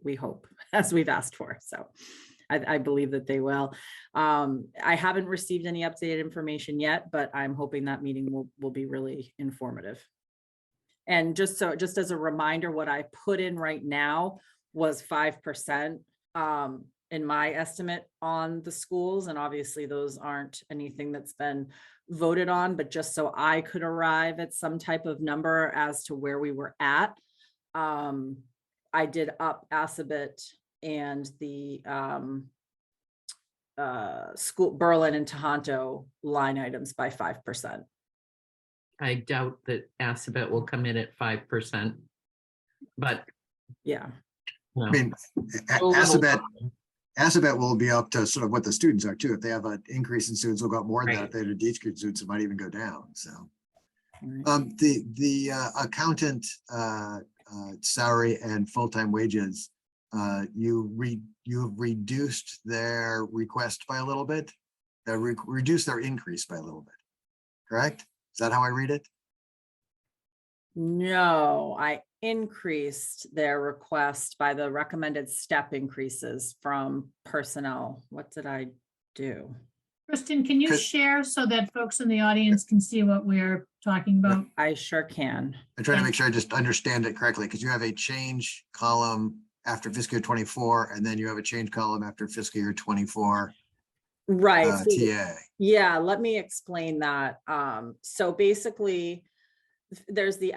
We hope, as we've asked for. So I believe that they will. I haven't received any updated information yet, but I'm hoping that meeting will be really informative. And just as a reminder, what I put in right now was 5% in my estimate on the schools. And obviously those aren't anything that's been voted on, but just so I could arrive at some type of number as to where we were at. I did up Assabet and the school Berlin and Tohoto line items by 5%. I doubt that Assabet will come in at 5%, but Yeah. no. I mean, A little Assabet, Assabet will be up to sort of what the students are too. If they have an increase in students, will go up more than that. Right. If they had a decrease in students, it might even go down, so. Right. The accountant salary and full-time wages, you have reduced their request by a little bit. Reduced their increase by a little bit, correct? Is that how I read it? No, I increased their request by the recommended step increases from personnel. What did I do? Kristen, can you Chris- share so that folks in the audience can see what we're talking about? I sure can. I'm trying to make sure I just understand it correctly, because you have a change column after fiscal year 24, and then you have a change column after fiscal year 24 Right. so- TA. Yeah, let me explain that. So basically, there's the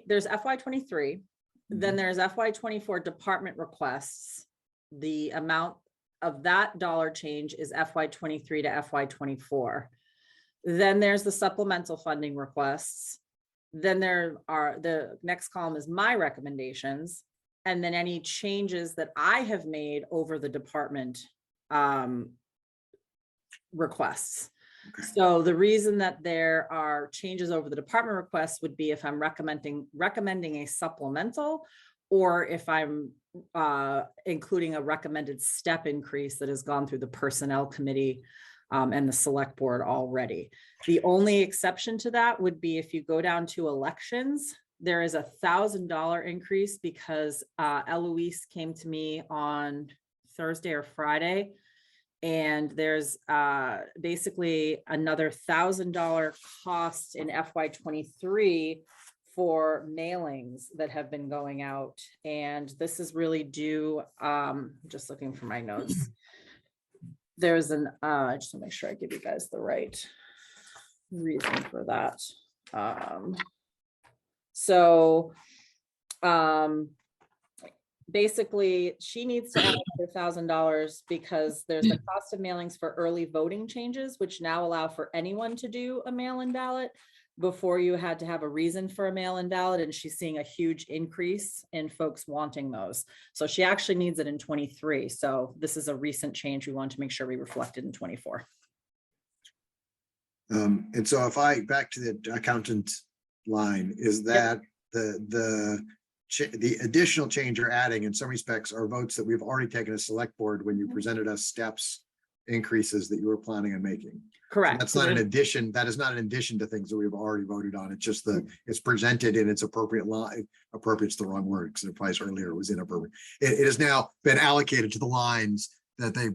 there's FY 23, then there's FY 24 department requests. The amount of that dollar change is FY 23 to FY 24. Then there's the supplemental funding requests. Then the next column is my recommendations, and then any changes that I have made over the department requests. Okay. So the reason that there are changes over the department requests would be if I'm recommending a supplemental, or if I'm including a recommended step increase that has gone through the personnel committee and the select board already. The only exception to that would be if you go down to elections, there is $1,000 increase because Eloise came to me on Thursday or Friday. And there's basically another $1,000 cost in FY 23 for mailings that have been going out. And this is really due, just looking for my notes. There's I just want to make sure I give you guys the right reason for that. Basically, she needs to add $1,000 because there's the cost of mailings for early voting changes, which now allow for anyone to do a mail-in ballot. Before, you had to have a reason for a mail-in ballot, and she's seeing a huge increase in folks wanting those. So she actually needs it in 23. So this is a recent change we want to make sure we reflected in 24. And so if I, back to the accountant line, is that the additional change you're adding in some respects are votes that we've already taken as select board when you presented us steps increases that you were planning on making? Correct. That's not an addition. That is not an addition to things that we've already voted on. It's just it's presented in its appropriate line. Appropriate's the wrong word, because it applies earlier, it was inappropriate. It has now been allocated to the lines that they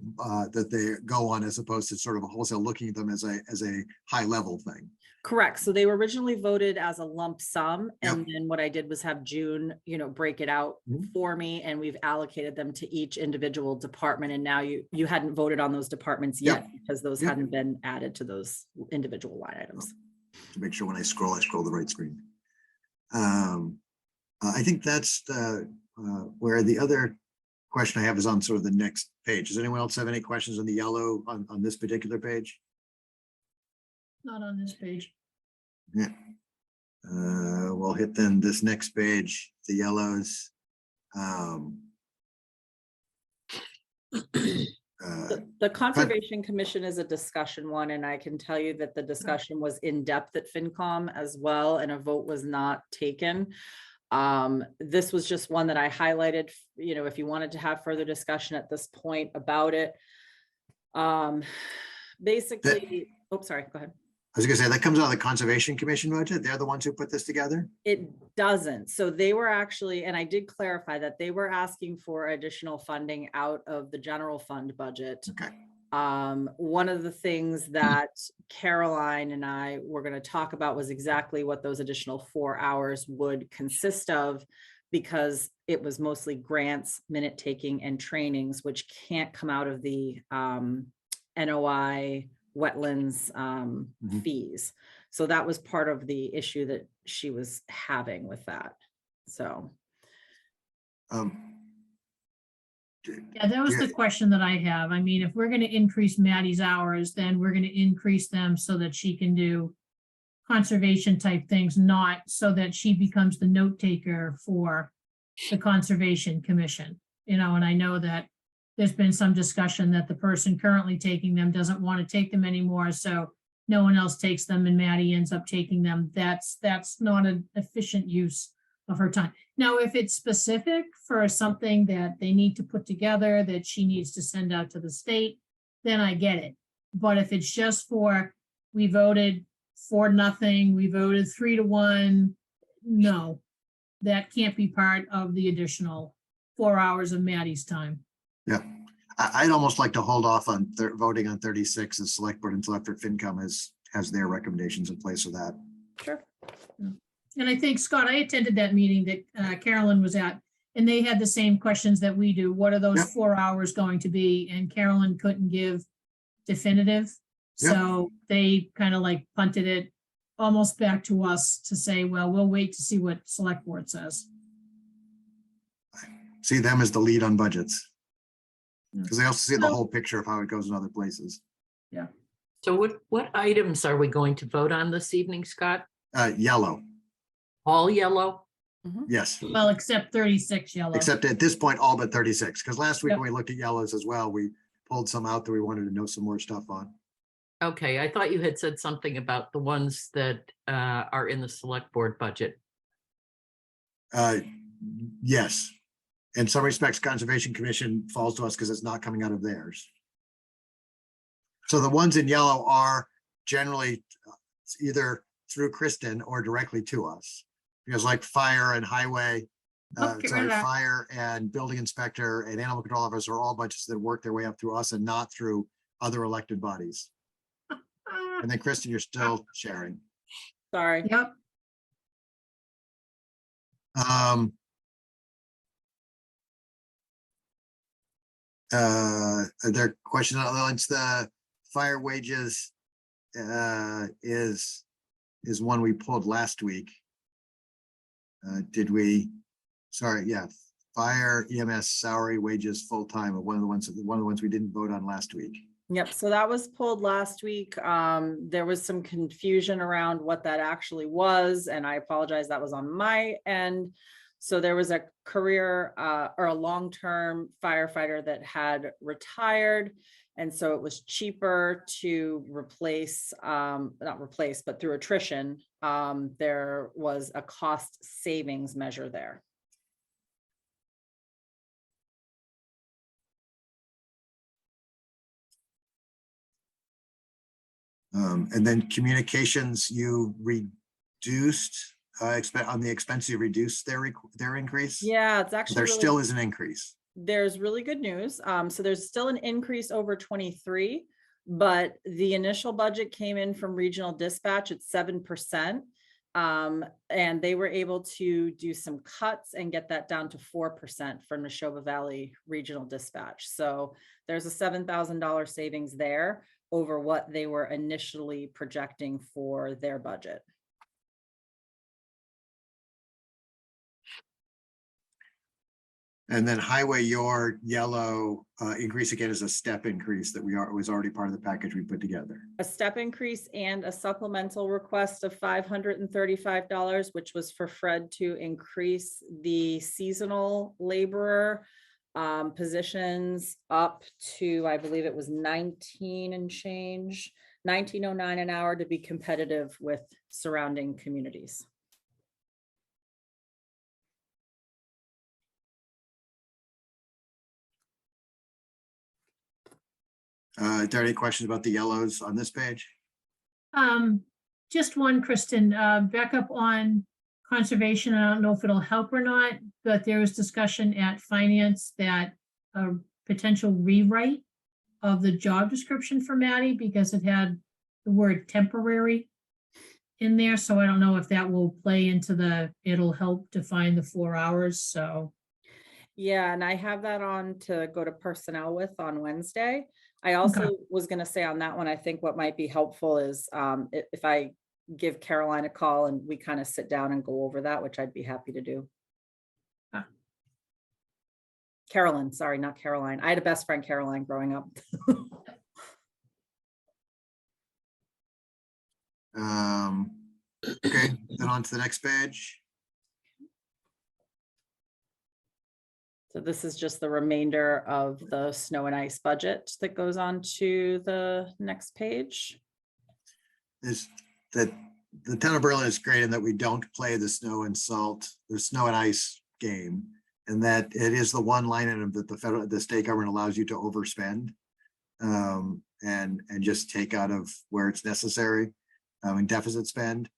go on, as opposed to sort of a wholesale looking at them as a high level thing. Correct. So they were originally voted as a lump sum. Yep. And then what I did was have June, break it out Mhm. for me, and we've allocated them to each individual department. And now you hadn't voted on those departments Yep. yet because those Yep. hadn't been added to those individual line items. To make sure when I scroll the right screen. I think that's where the other question I have is on sort of the next page. Does anyone else have any questions on the yellow on this particular page? Not on this page. Yeah. We'll hit then this next page, the yellows. The Conservation Commission is a discussion one, and I can tell you that the discussion was in depth at FinCom as well, and a vote was not taken. This was just one that I highlighted, if you wanted to have further discussion at this point about it. Basically, sorry, go ahead. I was gonna say, that comes out of the Conservation Commission budget. They're the ones who put this together. It doesn't. So they were actually, and I did clarify that they were asking for additional funding out of the general fund budget. Okay. One of the things that Caroline and I were going to talk about was exactly what those additional 4 hours would consist of, because it was mostly grants, minute taking, and trainings, which can't come out of the NOI wetlands fees. So that was part of the issue that she was having with that. So Yeah, that was the question that I have. I mean, if we're going to increase Maddie's hours, then we're going to increase them so that she can do conservation type things, not so that she becomes the note taker for the Conservation Commission. And I know that there's been some discussion that the person currently taking them doesn't want to take them anymore, so no one else takes them and Maddie ends up taking them. That's not an efficient use of her time. Now, if it's specific for something that they need to put together, that she needs to send out to the state, then I get it. But if it's just for, we voted 4-0, we voted 3-1, no, that can't be part of the additional 4 hours of Maddie's time. Yeah, I'd almost like to hold off on voting on 36 as select board until after FinCom has their recommendations in place of that. Sure. And I think, Scott, I attended that meeting that Carolyn was at, and they had the same questions that we do. What are those Yep. 4 hours going to be? And Carolyn couldn't give definitive. Yep. So they kind of like punted it almost back to us to say, well, we'll wait to see what select board says. See them as the lead on budgets. Yeah. Because they also see the So- whole picture of how it goes in other places. So what items are we going to vote on this evening, Scott? Yellow, All yellow? yes, Well, except 36 yellow. except at this point, all but 36, because last week Yep. when we looked at yellows as well, we pulled some out that we wanted to know some more stuff on. Okay, I thought you had said something about the ones that are in the select board budget. Yes. In some respects, Conservation Commission falls to us because it's not coming out of theirs. So the ones in yellow are generally either through Kristen or directly to us. Because like fire and highway, Oh, get rid of that. fire and building inspector and animal control officer are all budgets that work their way up through us and not through other elected bodies. Ah, And then Kristen, you're still sharing. Sorry. Yep. Their question on it's the fire wages is one we pulled last week. Did we? Sorry, yeah, fire EMS salary wages full-time of one of the ones we didn't vote on last week. Yep, so that was pulled last week. There was some confusion around what that actually was, and I apologize, that was on my end. So there was a career or a long-term firefighter that had retired. And so it was cheaper to replace, not replace, but through attrition, there was a cost savings measure there. And then communications, you reduced, on the expense, you reduced their increase? Yeah, it's actually There really- still is an increase. there's really good news. So there's still an increase over 23, but the initial budget came in from regional dispatch at 7%. And they were able to do some cuts and get that down to 4% for Neshoba Valley Regional Dispatch. So there's a $7,000 savings there over what they were initially projecting for their budget. And then highway, your yellow increase again is a step increase that was already part of the package we put together. A step increase and a supplemental request of $535, which was for Fred to increase the seasonal laborer positions up to, I believe it was 19 and change, 1909 an hour to be competitive with surrounding communities. Are there any questions about the yellows on this page? Just one, Kristen, back up on conservation. I don't know if it'll help or not, but there was discussion at finance that a potential rewrite of the job description for Maddie because it had the word temporary in there. So I don't know if that will play into it'll help define the 4 hours. So. Yeah, and I have that on to go to personnel with on Wednesday. I also was going to say on that one, I think what might be helpful is if I give Caroline a call and we kind of sit down and go over that, which I'd be happy to do. Carolyn, sorry, not Caroline. I had a best friend, Caroline, growing up. Okay, then on to the next page. So this is just the remainder of the snow and ice budget that goes on to the next page. Is that the town of Berlin is great in that we don't play the snow and ice game. And that it is the one line item that the state government allows you to overspend. And just take out of where it's necessary, in deficit spend.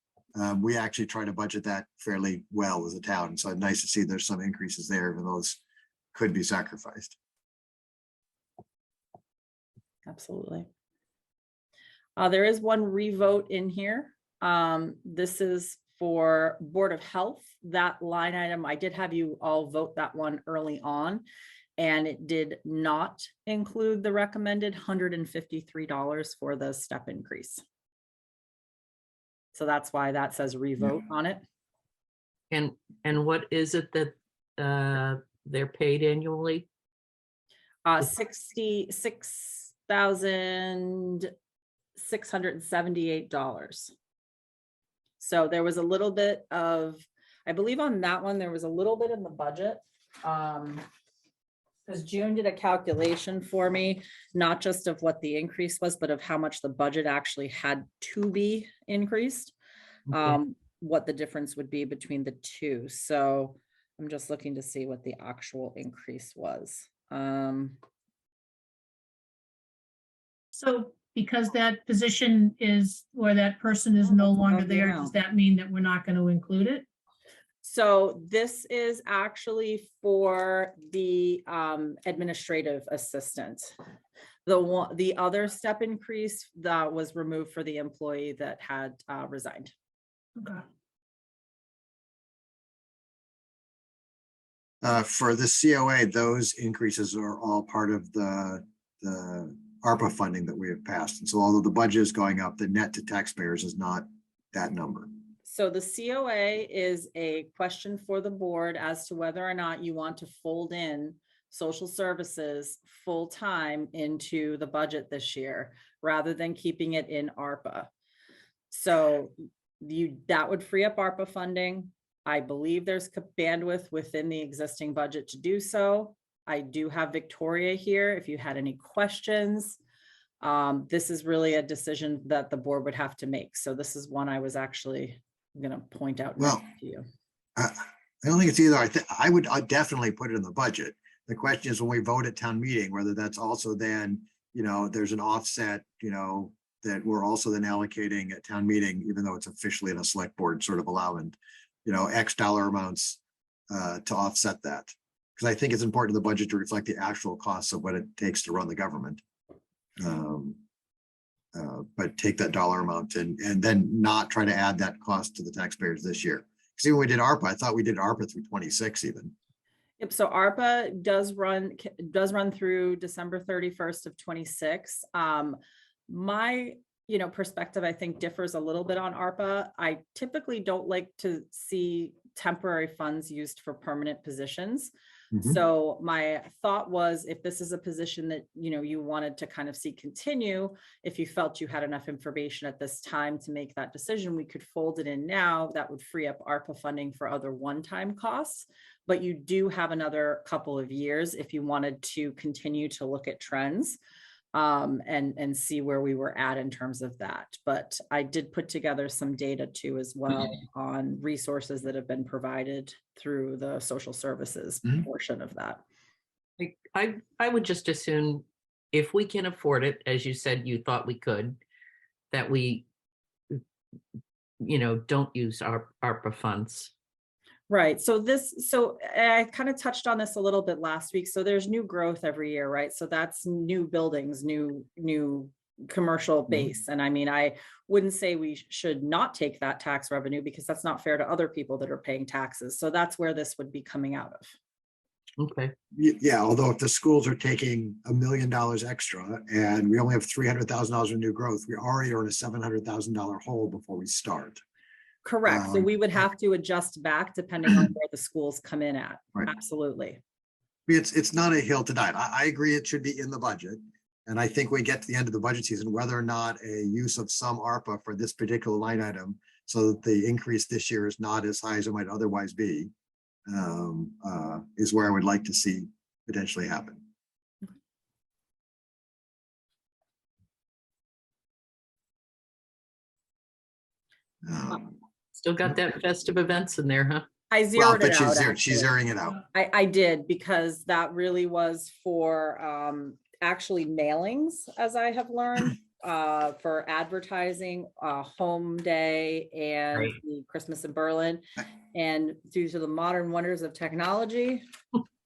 We actually try to budget that fairly well as a town. So it's nice to see there's some increases there, even those could be sacrificed. Absolutely. There is one revote in here. This is for Board of Health. That line item, I did have you all vote that one early on, and it did not include the recommended $153 for the step increase. So that's why that says revote on it. And what is it that they're paid annually? $66,678. So there was a little bit of, I believe on that one, there was a little bit in the budget. Because June did a calculation for me, not just of what the increase was, but of how much the budget actually had to be increased. Okay. What the difference would be between the two. So I'm just looking to see what the actual increase was. So because that position is, or that person is no longer there, does that mean that we're not going to include it? So this is actually for the administrative assistant. The other step increase that was removed for the employee that had resigned. Okay. For the COA, those increases are all part of the ARPA funding that we have passed. And so although the budget is going up, the net to taxpayers is not that number. So the COA is a question for the board as to whether or not you want to fold in social services full-time into the budget this year, rather than keeping it in ARPA. So that would free up ARPA funding. I believe there's bandwidth within the existing budget to do so. I do have Victoria here if you had any questions. This is really a decision that the board would have to make. So this is one I was actually going to point out Well, to you. I don't think it's either. I'd definitely put it in the budget. The question is when we vote at town meeting, whether that's also then, there's an offset, that we're also then allocating at town meeting, even though it's officially in a select board sort of allowance, X dollar amounts to offset that. Because I think it's important in the budget to reflect the actual costs of what it takes to run the government. But take that dollar amount and then not try to add that cost to the taxpayers this year. Because even when we did ARPA, I thought we did ARPA through 26 even. Yep, so ARPA does run through December 31st of 26. My perspective, I think, differs a little bit on ARPA. I typically don't like to see temporary funds used for permanent positions. Mhm. So my thought was, if this is a position that you wanted to kind of see continue, if you felt you had enough information at this time to make that decision, we could fold it in now. That would free up ARPA funding for other one-time costs. But you do have another couple of years if you wanted to continue to look at trends and see where we were at in terms of that. But I did put together some data too as well on resources that have been provided through the social services portion of that. I would just assume if we can afford it, as you said, you thought we could, that we, don't use our ARPA funds. Right. So I kind of touched on this a little bit last week. So there's new growth every year, right? So that's new buildings, new commercial base. And I mean, I wouldn't say we should not take that tax revenue, because that's not fair to other people that are paying taxes. So that's where this would be coming out of. Okay. Yeah, although if the schools are taking $1 million extra and we only have $300,000 in new growth, we already are in a $700,000 hole before we start. Correct. So we would have to adjust back depending on where the schools come in at. Right. Absolutely. It's not a hill to die. I agree it should be in the budget. And I think we get to the end of the budget season, whether or not a use of some ARPA for this particular line item, so that the increase this year is not as high as it might otherwise be. is where I would like to see potentially happen. Um, Still got that festive events in there, huh? I Well, zeroed but it out. she's actually. zeroing it out. I did because that really was for actually mailings, as I have learned, for advertising, Home Day and Right. the Christmas in Berlin. And due to the modern wonders of technology,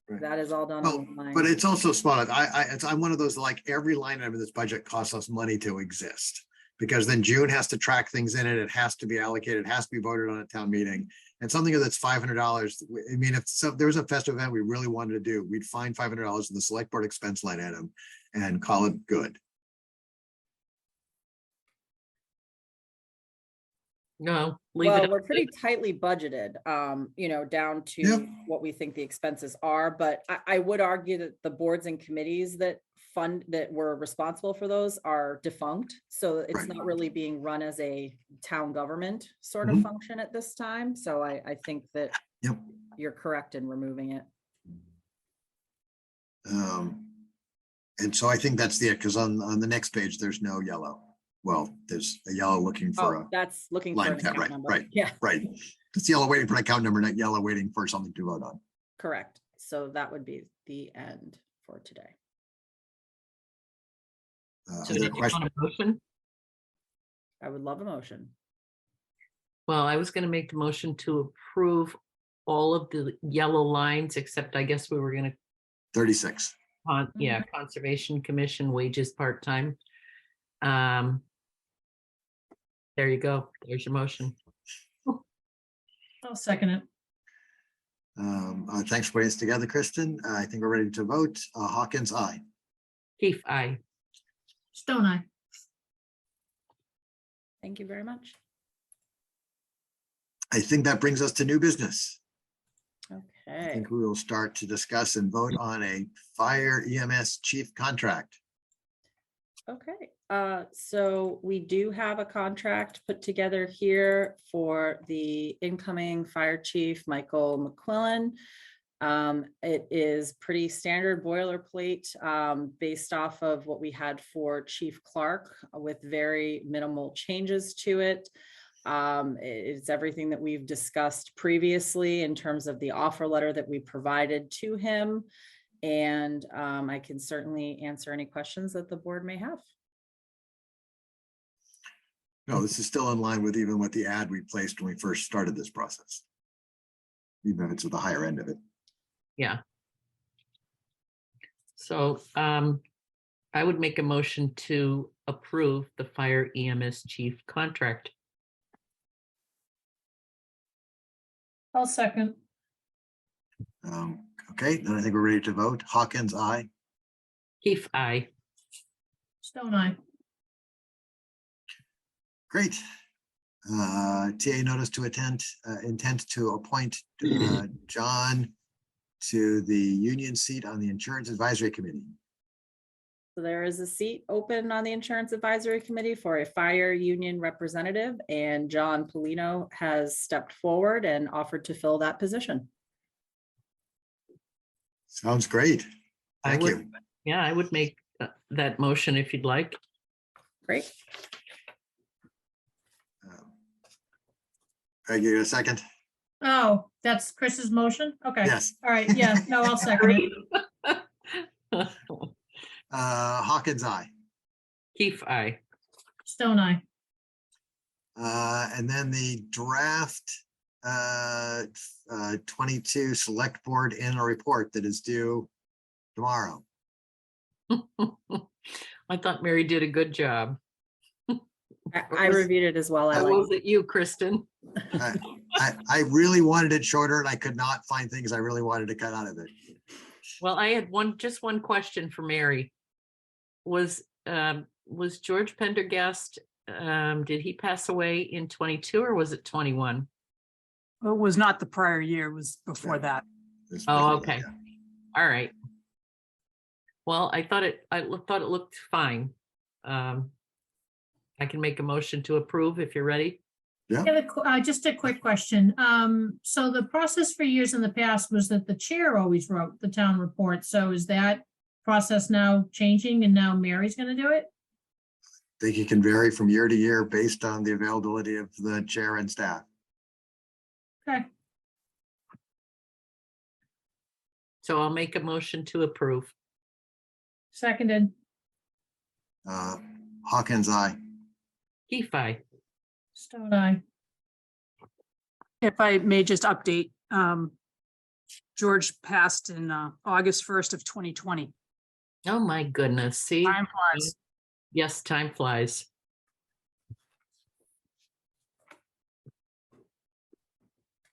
Right. that is all done Well, online. but it's also smart. I'm one of those, like, every line item in this budget costs us money to exist. Because then June has to track things in it. It has to be allocated, it has to be voted on at town meeting. And something that's $500, I mean, if there was a festive event we really wanted to do, we'd find $500 in the select board expense line item and call it good. No, leave Well, it. we're pretty tightly budgeted, down Yep. to what we think the expenses are, but I would argue that the boards and committees that were responsible for those are defunct. So it's Right. not really being run as a town government sort of Mhm. function at this time. So I think that Yep. you're correct in removing it. And so I think that's because on the next page, there's no yellow. Well, there's a yellow looking for Oh, that's looking for line an cut, account right, number. right. Yeah, right. It's yellow waiting for an account number, not yellow waiting for something to vote on. correct. So that would be the end for today. So Other did you want questions? a motion? I would love a motion. Well, I was gonna make the motion to approve all of the yellow lines, except I guess we were gonna, 36. yeah, Conservation Commission wages part-time. There you go. There's your motion. I'll second it. Thanks for putting this together, Kristen. I think we're ready to vote. Hawkins, aye. Keith, aye. Stone Eye. Thank you very much. I think that brings us to new business. I Okay. think we will start to discuss and vote on a fire EMS chief contract. Okay, so we do have a contract put together here for the incoming fire chief, Michael McQuillan. It is pretty standard boilerplate, based off of what we had for Chief Clark with very minimal changes to it. It's everything that we've discussed previously in terms of the offer letter that we provided to him. And I can certainly answer any questions that the board may have. No, this is still in line with even what the ad we placed when we first started this process. Even if it's at the higher end of it. Yeah. So I would make a motion to approve the fire EMS chief contract. I'll second. Okay, then I think we're ready to vote. Hawkins, aye. Keith, aye. Stone Eye. Great. TA notice to intent to appoint John to the union seat on the Insurance Advisory Committee. So there is a seat open on the Insurance Advisory Committee for a fire union representative, and John Polino has stepped forward and offered to fill that position. Sounds great. I Thank would- you. Yeah, I would make that motion if you'd like. Great. Craig, you get a second? Oh, that's Chris's motion? Okay. Yes. All right, yeah, no, I'll second it. Hawkins, aye. Keith, aye. Stone Eye. And then the draft 22 select board annual report that is due tomorrow. I thought Mary did a good job. I reviewed it as well. I How like was it you, Kristen? I really wanted it shorter and I could not find things I really wanted to cut out of it. Well, I had just one question for Mary. Was George Pendergast, did he pass away in 22 or was it 21? It was not the prior year, it was before Yeah. that. This Oh, was- okay. yeah. All right. Well, I thought it looked fine. I can make a motion to approve if you're ready. Yeah, Just a quick question. So the process for years in the past was that the chair always wrote the town report. So is that process now changing and now Mary's gonna do it? I think it can vary from year to year based on the availability of the chair and staff. Okay, So I'll make a motion to approve. seconded. Hawkins, aye. Keefe, Stone eye. If I may just update, George passed in August 1st of 2020. oh my goodness, see? Time flies. Yes, time flies.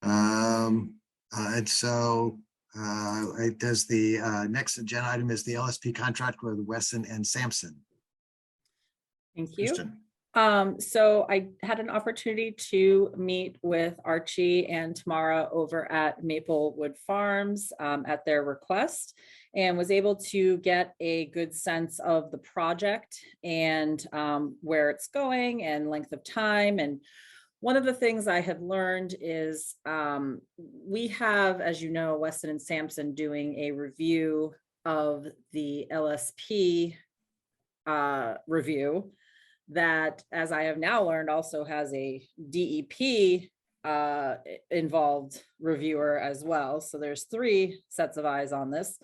And so does the next agenda item is the LSP contract with Weston and Sampson. Thank you. Kristen. So I had an opportunity to meet with Archie and Tamara over at Maplewood Farms at their request, and was able to get a good sense of the project and where it's going and length of time. And one of the things I had learned is we have, as you know, Weston and Sampson doing a review of the LSP review that, as I have now learned, also has a DEP involved reviewer as well. So there's 3 sets of eyes on this.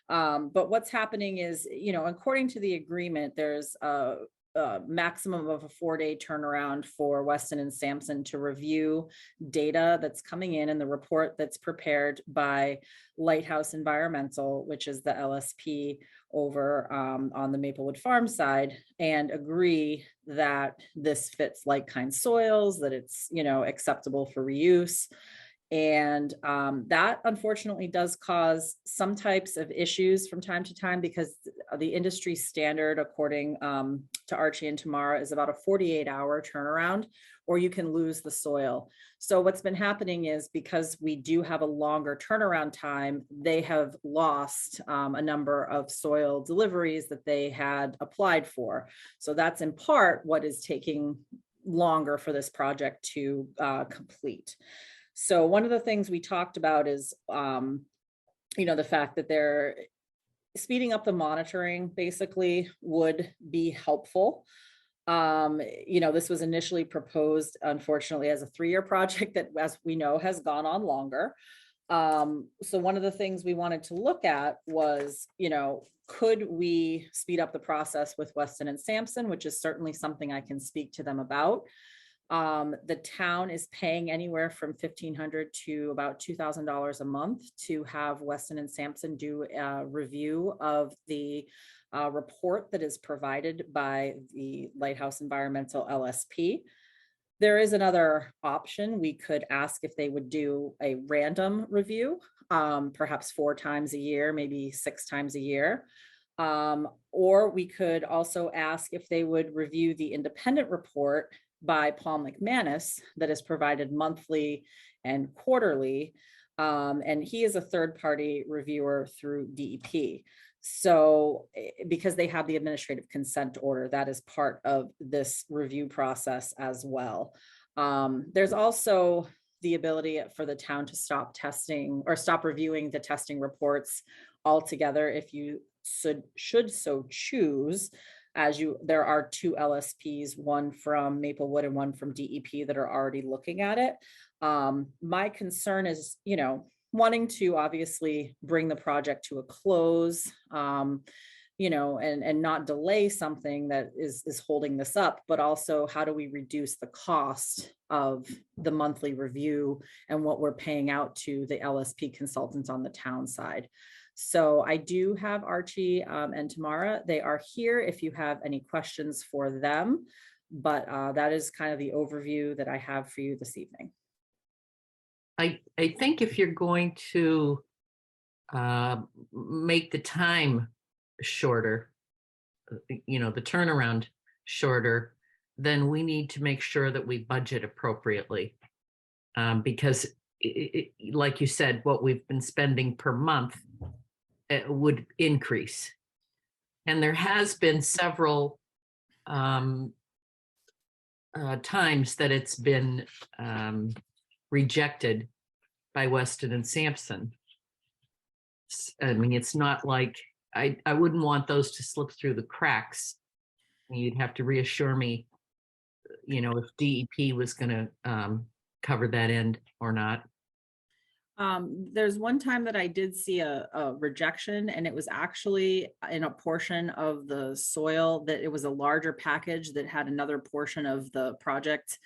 But what's happening is, you know, according to the agreement, there's a maximum of a 4-day turnaround for Weston and Sampson to review data that's coming in the report that's prepared by Lighthouse Environmental, which is the LSP over on the Maplewood Farm side, and agree that this fits like-kind soils, that it's, you know, acceptable for reuse. And that unfortunately does cause some types of issues from time to time, because the industry standard, according to Archie and Tamara, is about a 48-hour turnaround, or you can lose the soil. So what's been happening is, because we do have a longer turnaround time, they have lost a number of soil deliveries that they had applied for. So that's in part what is taking longer for this project to complete. So one of the things we talked about is, you know, the fact that they're speeding up the monitoring basically would be helpful. You know, this was initially proposed, unfortunately, as a 3-year project that, as we know, has gone on longer. So one of the things we wanted to look at was, you know, could we speed up the process with Weston and Sampson, which is certainly something I can speak to them about. The town is paying anywhere from $1,500 to about $2,000 a month to have Weston and Sampson do a review of the report that is provided by the Lighthouse Environmental LSP. There is another option. We could ask if they would do a random review, perhaps 4 times a year, maybe 6 times a year. Or we could also ask if they would review the independent report by Paul McManus that is provided monthly and quarterly. And he is a third-party reviewer through DEP. So because they have the administrative consent order, that is part of this review process as well. There's also the ability for the town to stop testing or stop reviewing the testing reports altogether if you should so choose. There are 2 LSPs, one from Maplewood and one from DEP, that are already looking at it. My concern is, you know, wanting to obviously bring the project to a close, you know, and not delay something that is holding this up, but also how do we reduce the cost of the monthly review and what we're paying out to the LSP consultants on the town side. So I do have Archie and Tamara. They are here if you have any questions for them, but that is kind of the overview that I have for you this evening. I think if you're going to make the time shorter, you know, the turnaround shorter, then we need to make sure that we budget appropriately. Because like you said, what we've been spending per month would increase. And there has been several times that it's been rejected by Weston and Sampson. I mean, it's not like, I wouldn't want those to slip through the cracks. You'd have to reassure me, you know, if DEP was gonna cover that end or not. There's one time that I did see a rejection, and it was actually in a portion of the soil that it was a larger package that had another portion of the project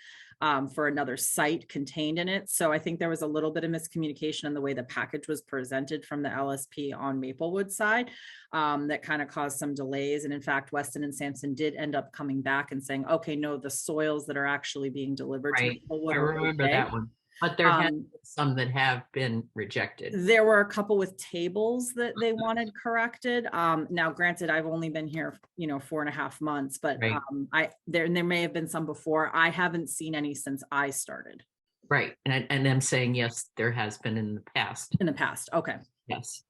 for another site contained in it. So I think there was a little bit of miscommunication in the way the package was presented from the LSP on Maplewood side that kind of caused some delays. And in fact, Weston and Sampson did end up coming back and saying, okay, no, the soils that are actually being delivered to Right. Maplewood I are remember okay. that one, but there have Um, been some that have been rejected. There were a couple with tables that they wanted corrected. Now granted, I've only been here, 4.5 months, but Right. there may have been some before. I haven't seen any since I started Right, and I'm saying, yes, there has been in the past, in the past. Okay, yes,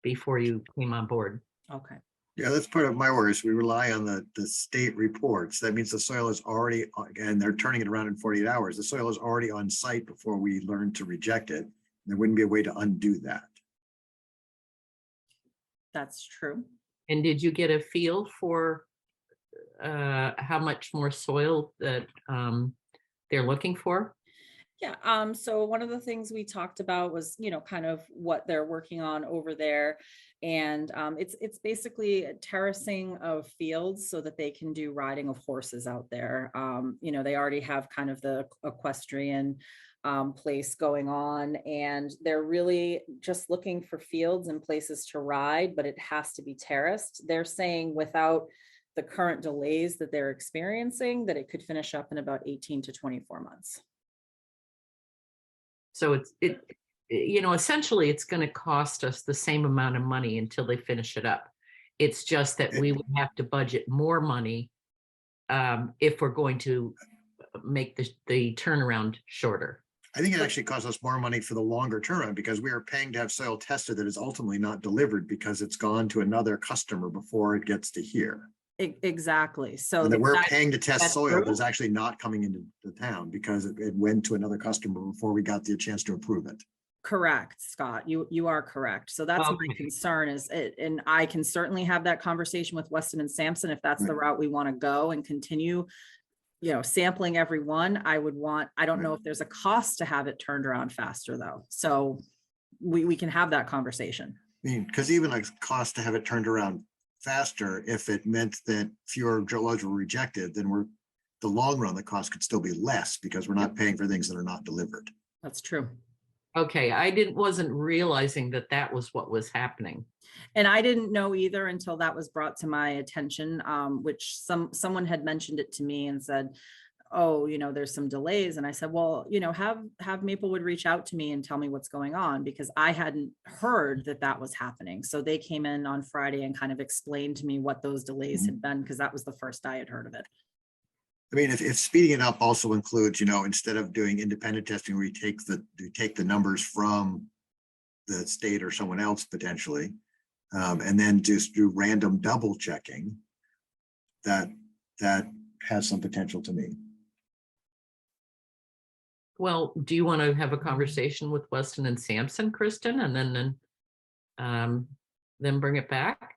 before you came on board. okay. Yeah, that's part of my worries. We rely on the state reports. That means the soil is already, and they're turning it around in 48 hours. The soil is already on site before we learn to reject it. There wouldn't be a way to undo that. That's true. And did you get a feel for how much more soil that they're looking for? Yeah, so one of the things we talked about was, kind of what they're working on over there. And it's basically terracing of fields so that they can do riding of horses out there. They already have kind of the equestrian place going on, and they're really just looking for fields and places to ride, but it has to be terraced. They're saying without the current delays that they're experiencing, that it could finish up in about 18 to 24 months. So essentially it's going to cost us the same amount of money until they finish it up. It's just that we would have to budget more money if we're going to make the turnaround shorter. I think it actually costs us more money for the longer turnaround because we are paying to have soil tested that is ultimately not delivered because it's gone to another customer before it gets to here. Exactly. So And that we're that- paying to test that's soil true. that's actually not coming into the town because it went to another customer before we got the chance to approve it. correct, Scott. You are correct. So that's my Okay. concern is it, and I can certainly have that conversation with Weston and Sampson if that's the route we want to go and continue, sampling everyone. I don't know if there's a cost to have it turned around faster though. So we can have that conversation. I mean, because even a cost to have it turned around faster, if it meant that fewer loads were rejected, then the long run, the cost could still be less because we're not paying for things that are not delivered. That's true. Okay, wasn't realizing that was what was happening. And I didn't know either until that was brought to my attention, which someone had mentioned it to me and said, oh, there's some delays. And I said, well, have Maplewood reach out to me and tell me what's going on, because I hadn't heard that was happening. So they came in on Friday and kind of explained to me what those delays had been, because that was the first I had heard of it. I mean, if speeding it up also includes, instead of doing independent testing, we take the numbers from the state or someone else potentially, and then just do random double checking, that has some potential to me. Well, do you want to have a conversation with Weston and Sampson, Kristen, and then bring it back?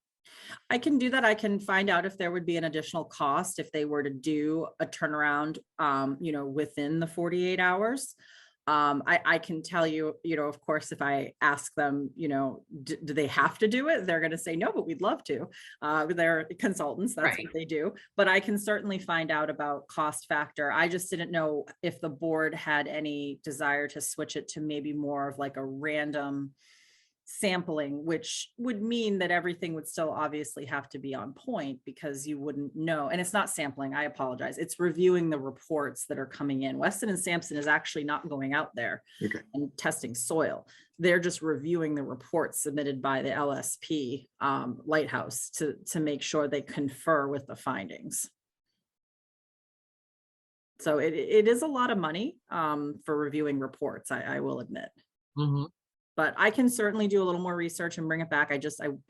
I can do that. I can find out if there would be an additional cost if they were to do a turnaround, within the 48 hours. I can tell you, of course, if I ask them, do they have to do it? They're going to say no, but we'd love to. They're consultants, that's Right. what they do. But I can certainly find out about cost factor. I just didn't know if the board had any desire to switch it to maybe more of like a random sampling, which would mean that everything would still obviously have to be on point because you wouldn't know. And it's not sampling, I apologize. It's reviewing the reports that are coming in. Weston and Sampson is actually not going out there Okay. and testing soil. They're just reviewing the reports submitted by the LSP Lighthouse to make sure they confer with the findings. So it is a lot of money for reviewing reports, I will admit. Mhm. But I can certainly do a little more research and bring it back. I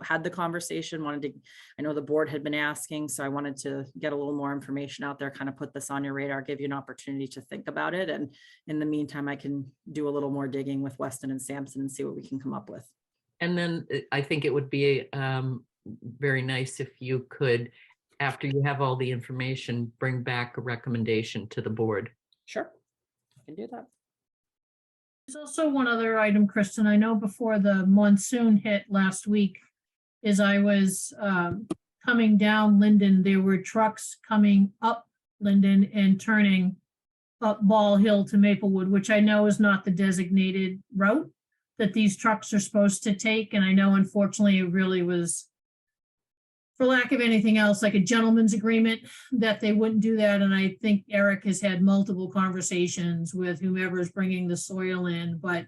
had the conversation, I know the board had been asking, so I wanted to get a little more information out there, kind of put this on your radar, give you an opportunity to think about it. And in the meantime, I can do a little more digging with Weston and Sampson and see what we can come up with. And then I think it would be very nice if you could, after you have all the information, bring back a recommendation to the board. Sure, I can do that. There's also one other item, Kristen. I know before the monsoon hit last week, as I was coming down Linden, there were trucks coming up Linden and turning up Ball Hill to Maplewood, which I know is not the designated route that these trucks are supposed to take. And I know unfortunately it really was, for lack of anything else, like a gentleman's agreement that they wouldn't do that. And I think Eric has had multiple conversations with whomever's bringing the soil in, but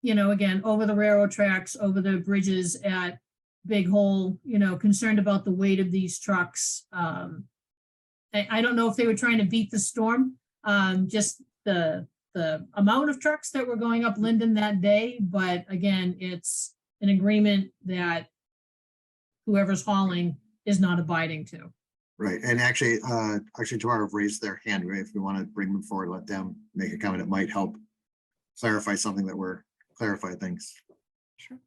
you know, again, over the railroad tracks, over the bridges at Big Hole, you know, concerned about the weight of these trucks. I don't know if they were trying to beat the storm, just the amount of trucks that were going up Linden that day. But again, it's an agreement that whoever's hauling is not abiding to. Right, and actually tomorrow have raised their hand. If we want to bring them forward, let them make a comment. It might help clarify something that we're clarify things. Sure.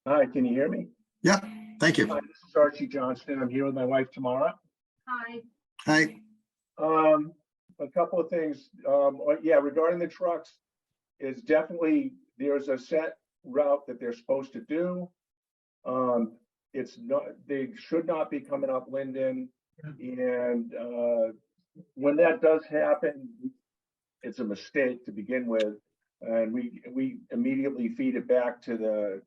Hi, can you hear me? Yeah, thank you. Hi, this is Archie Johnston. I'm here with my wife Tamara. Hi. Hi. A couple of things. Yeah, regarding the trucks, is definitely there's a set route that they're supposed to do. It's not, they should not be coming up Linden. And when that does happen, it's a mistake to begin with. And we immediately feed it back to the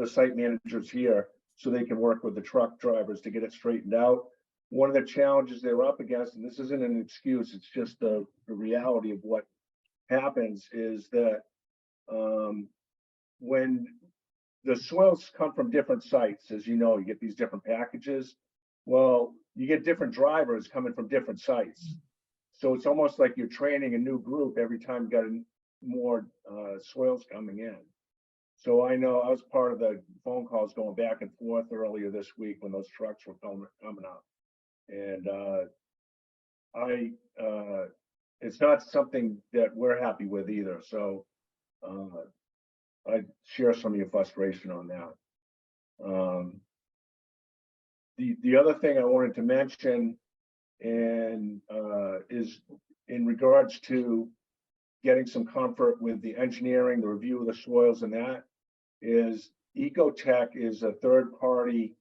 site managers here so they can work with the truck drivers to get it straightened out. One of the challenges they're up against, and this isn't an excuse, it's just the reality of what happens, is that when the soils come from different sites, as you know, you get these different packages. Well, you get different drivers coming from different sites. So it's almost like you're training a new group every time you got more soils coming in. So I know I was part of the phone calls going back and forth earlier this week when those trucks were coming up. And it's not something that we're happy with either. So I share some of your frustration on that. The other thing I wanted to mention and is in regards to getting some comfort with the engineering, the review of the soils, and that is Ecotech is a third-party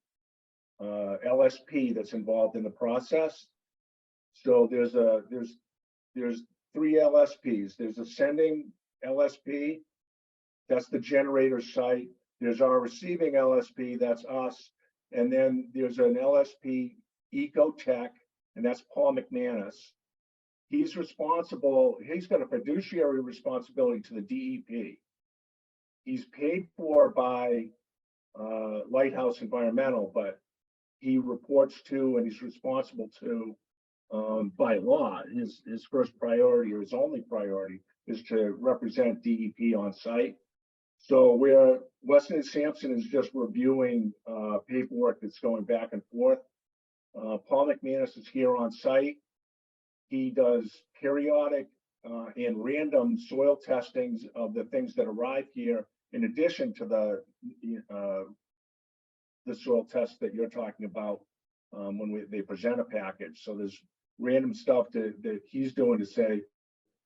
LSP that's involved in the process. So there's three LSPs. There's a sending LSP, that's the generator site. There's our receiving LSP, that's us, and then there's an LSP Ecotech, and that's Paul McManus. He's responsible, he's got a fiduciary responsibility to the DEP. He's paid for by Lighthouse Environmental, but he reports to and he's responsible to, by law, his first priority or his only priority is to represent DEP on site. So where Weston and Sampson is just reviewing paperwork that's going back and forth, Paul McManus is here on site. He does periodic and random soil testings of the things that arrive here, in addition to the soil test that you're talking about when they present a package. So there's random stuff that he's doing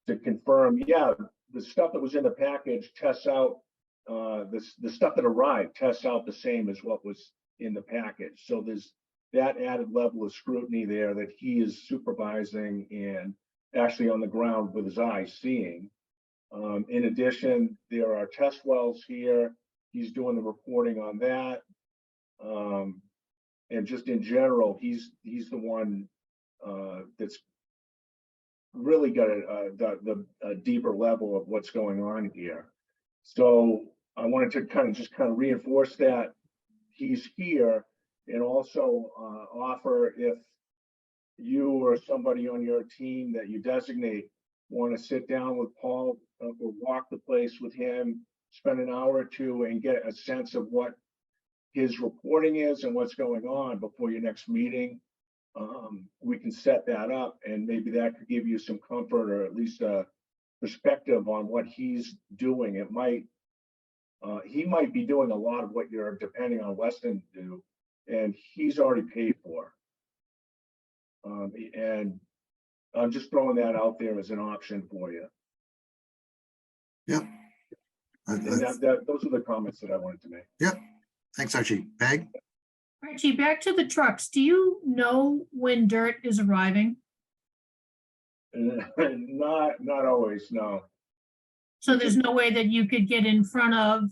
to confirm, yeah, the stuff that was in the package tests out, the stuff that arrived tests out the same as what was in the package. So there's that added level of scrutiny there that he is supervising and actually on the ground with his eyes seeing. In addition, there are test wells here. He's doing the reporting on that. And just in general, he's the one that's really got a deeper level of what's going on here. So I wanted to just reinforce that he's here, and also offer, if you or somebody on your team that you designate want to sit down with Paul or walk the place with him, spend an hour or two and get a sense of what his reporting is and what's going on before your next meeting. We can set that up, and maybe that could give you some comfort, or at least a perspective on what he's doing. It might, he might be doing a lot of what you're depending on Weston to do, and he's already paid for. And I'm just throwing that out there as an option for you. Yeah. And those are the comments that I wanted to make. Yeah. Thanks, Archie. Peg? Archie, back to the trucks. Do you know when dirt is arriving? Not always, no. So there's no way that you could get in front of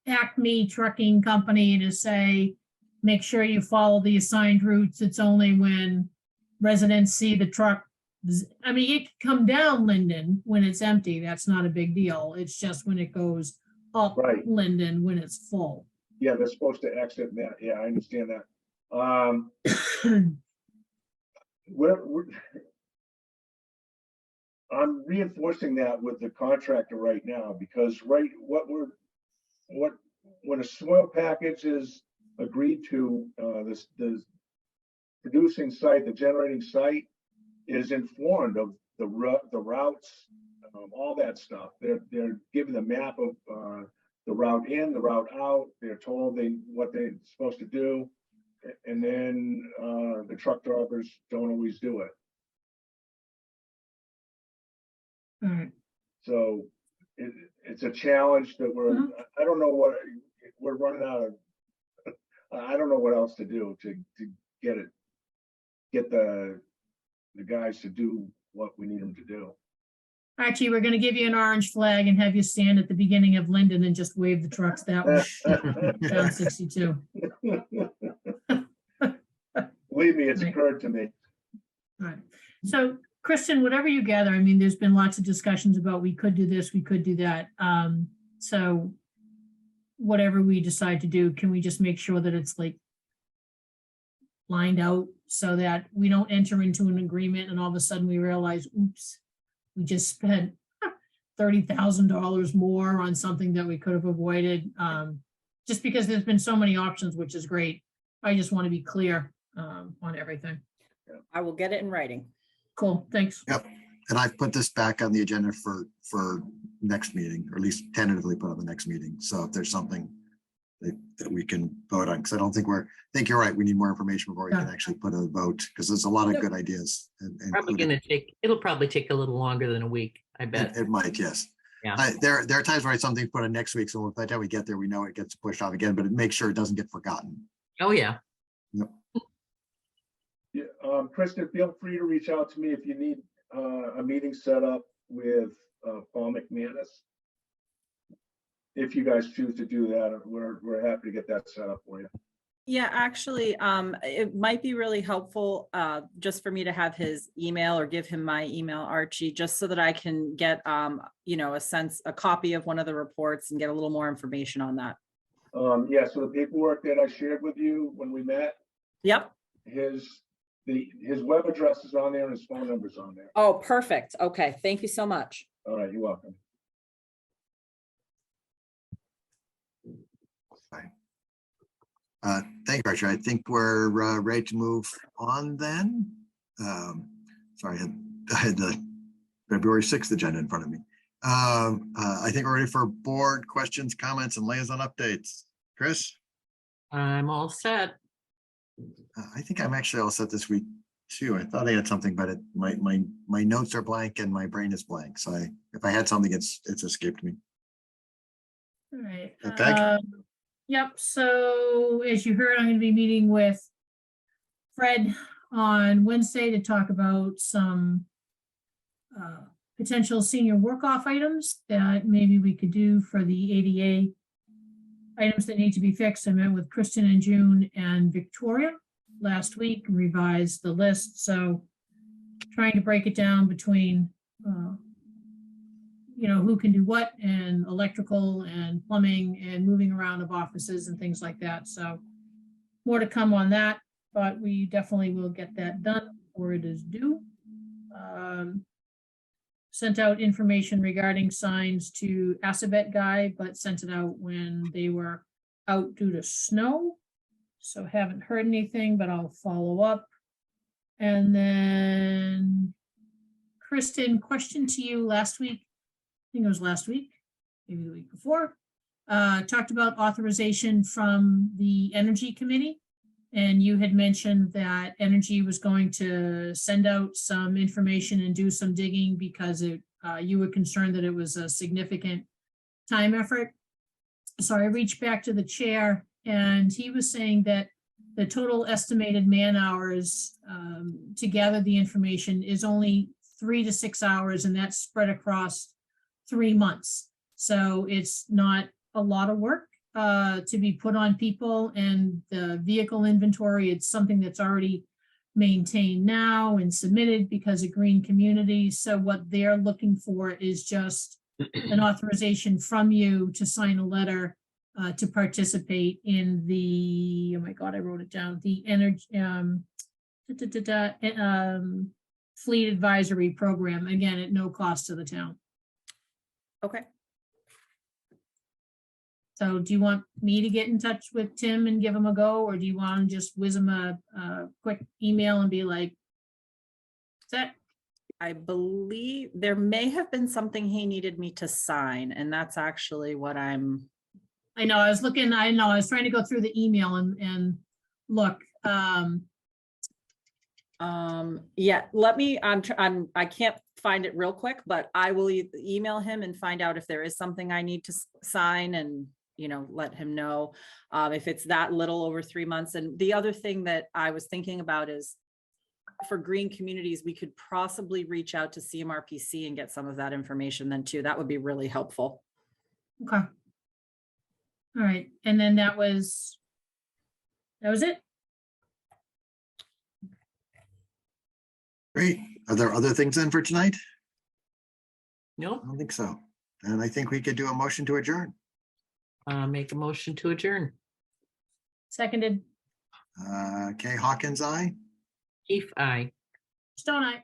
Acme Trucking Company to say, make sure you follow the assigned routes. It's only when residents see the truck. I mean, it can come down Linden when it's empty. That's not a big deal. It's just when it goes up Right. Linden when it's full. Yeah, they're supposed to exit that. Yeah, I understand that. I'm reinforcing that with the contractor right now, because when a soil package is agreed to, the producing site, the generating site is informed of the routes, all that stuff. They're given the map of the route in, the route out. They're told what they're supposed to do, and then the truck drivers don't always do it. All right. So it's a challenge that I don't know what we're running out of. I don't know what else to do to get the guys to do what we need them to do. Archie, we're going to give you an orange flag and have you stand at the beginning of Linden and just wave the trucks that way down 62. Believe me, it's Right. occurred to me. All right. So Kristen, whatever you gather, I mean, there's been lots of discussions about we could do this, we could do that. So whatever we decide to do, can we just make sure that it's like lined out so that we don't enter into an agreement and all of a sudden we realize, oops, we just spent $30,000 more on something that we could have avoided. Just because there's been so many options, which is great. I just want to be clear on everything. I will get it in writing. Cool, thanks. Yep. And I've put this back on the agenda for next meeting, or at least tentatively put on the next meeting. So if there's something that we can vote on, because I think you're right. We need more information before we can actually put a vote, because there's a lot of good ideas. It'll probably take a little longer than a week, I bet. It might, yes. Yeah. There are times where something put on next week, so by the time we get there, we know it gets pushed off again, but it makes sure it doesn't get forgotten. Oh, yeah. Yeah, Kristen, feel free to reach out to me if you need a meeting set up with Paul McManus. If you guys choose to do that, we're happy to get that set up for you. Yeah, actually, it might be really helpful just for me to have his email or give him my email, Archie, just so that I can get, a copy of one of the reports and get a little more information on that. Yeah, so the paperwork that I shared with you when we met, Yep. his web address is on there and his phone number's on there. Oh, perfect. Okay. Thank you so much. All right, you're welcome. Thank you, Archie. I think we're ready to move on then. Sorry, I had the February 6th agenda in front of me. I think we're ready for board questions, comments, and liaison updates. Chris? I'm all set. I think I'm actually all set this week too. I thought I had something, but my notes are blank and my brain is blank. So if I had something, it's escaped me. All right. Okay. Yep. So as you heard, I'm going to be meeting with Fred on Wednesday to talk about some potential senior work-off items that maybe we could do for the ADA items that need to be fixed. I met with Kristen and June and Victoria last week, revised the list. So trying to break it down between, who can do what, and electrical and plumbing and moving around of offices and things like that. So more to come on that, but we definitely will get that done before it is due. Sent out information regarding signs to Assabet Guy, but sent it out when they were out due to snow. So haven't heard anything, but I'll follow up. And then Kristen, question to you last week. I think it was last week, maybe the week before. Talked about authorization from the Energy Committee. And you had mentioned that Energy was going to send out some information and do some digging because you were concerned that it was a significant time effort. So I reached back to the chair and he was saying that the total estimated man hours to gather the information is only 3 to 6 hours, and that's spread across 3 months. So it's not a lot of work to be put on people, and the vehicle inventory, it's something that's already maintained now and submitted because of Green Community. So what they're looking for is just an authorization from you to sign a letter to participate in the, oh my God, I wrote it down, the energy fleet advisory program, again, at no cost to the town. Okay. So do you want me to get in touch with Tim and give him a go, or do you want to just whiz him a quick email and be like, set? I believe there may have been something he needed me to sign, and that's actually what I know, I was trying to go through the email and look. Yeah, let me, I can't find it real quick, but I will email him and find out if there is something I need to sign and, let him know if it's that little over 3 months. And the other thing that I was thinking about is for Green Communities, we could possibly reach out to CMRPC and get some of that information then too. That would be really helpful. Okay. All right, and then that was it? Great. Are there other things then for tonight? Nope. I don't think so. And I think we could do a motion to adjourn. Make a motion to adjourn. Seconded. Kay Hawkins, aye. Keith, aye. Stone Eye.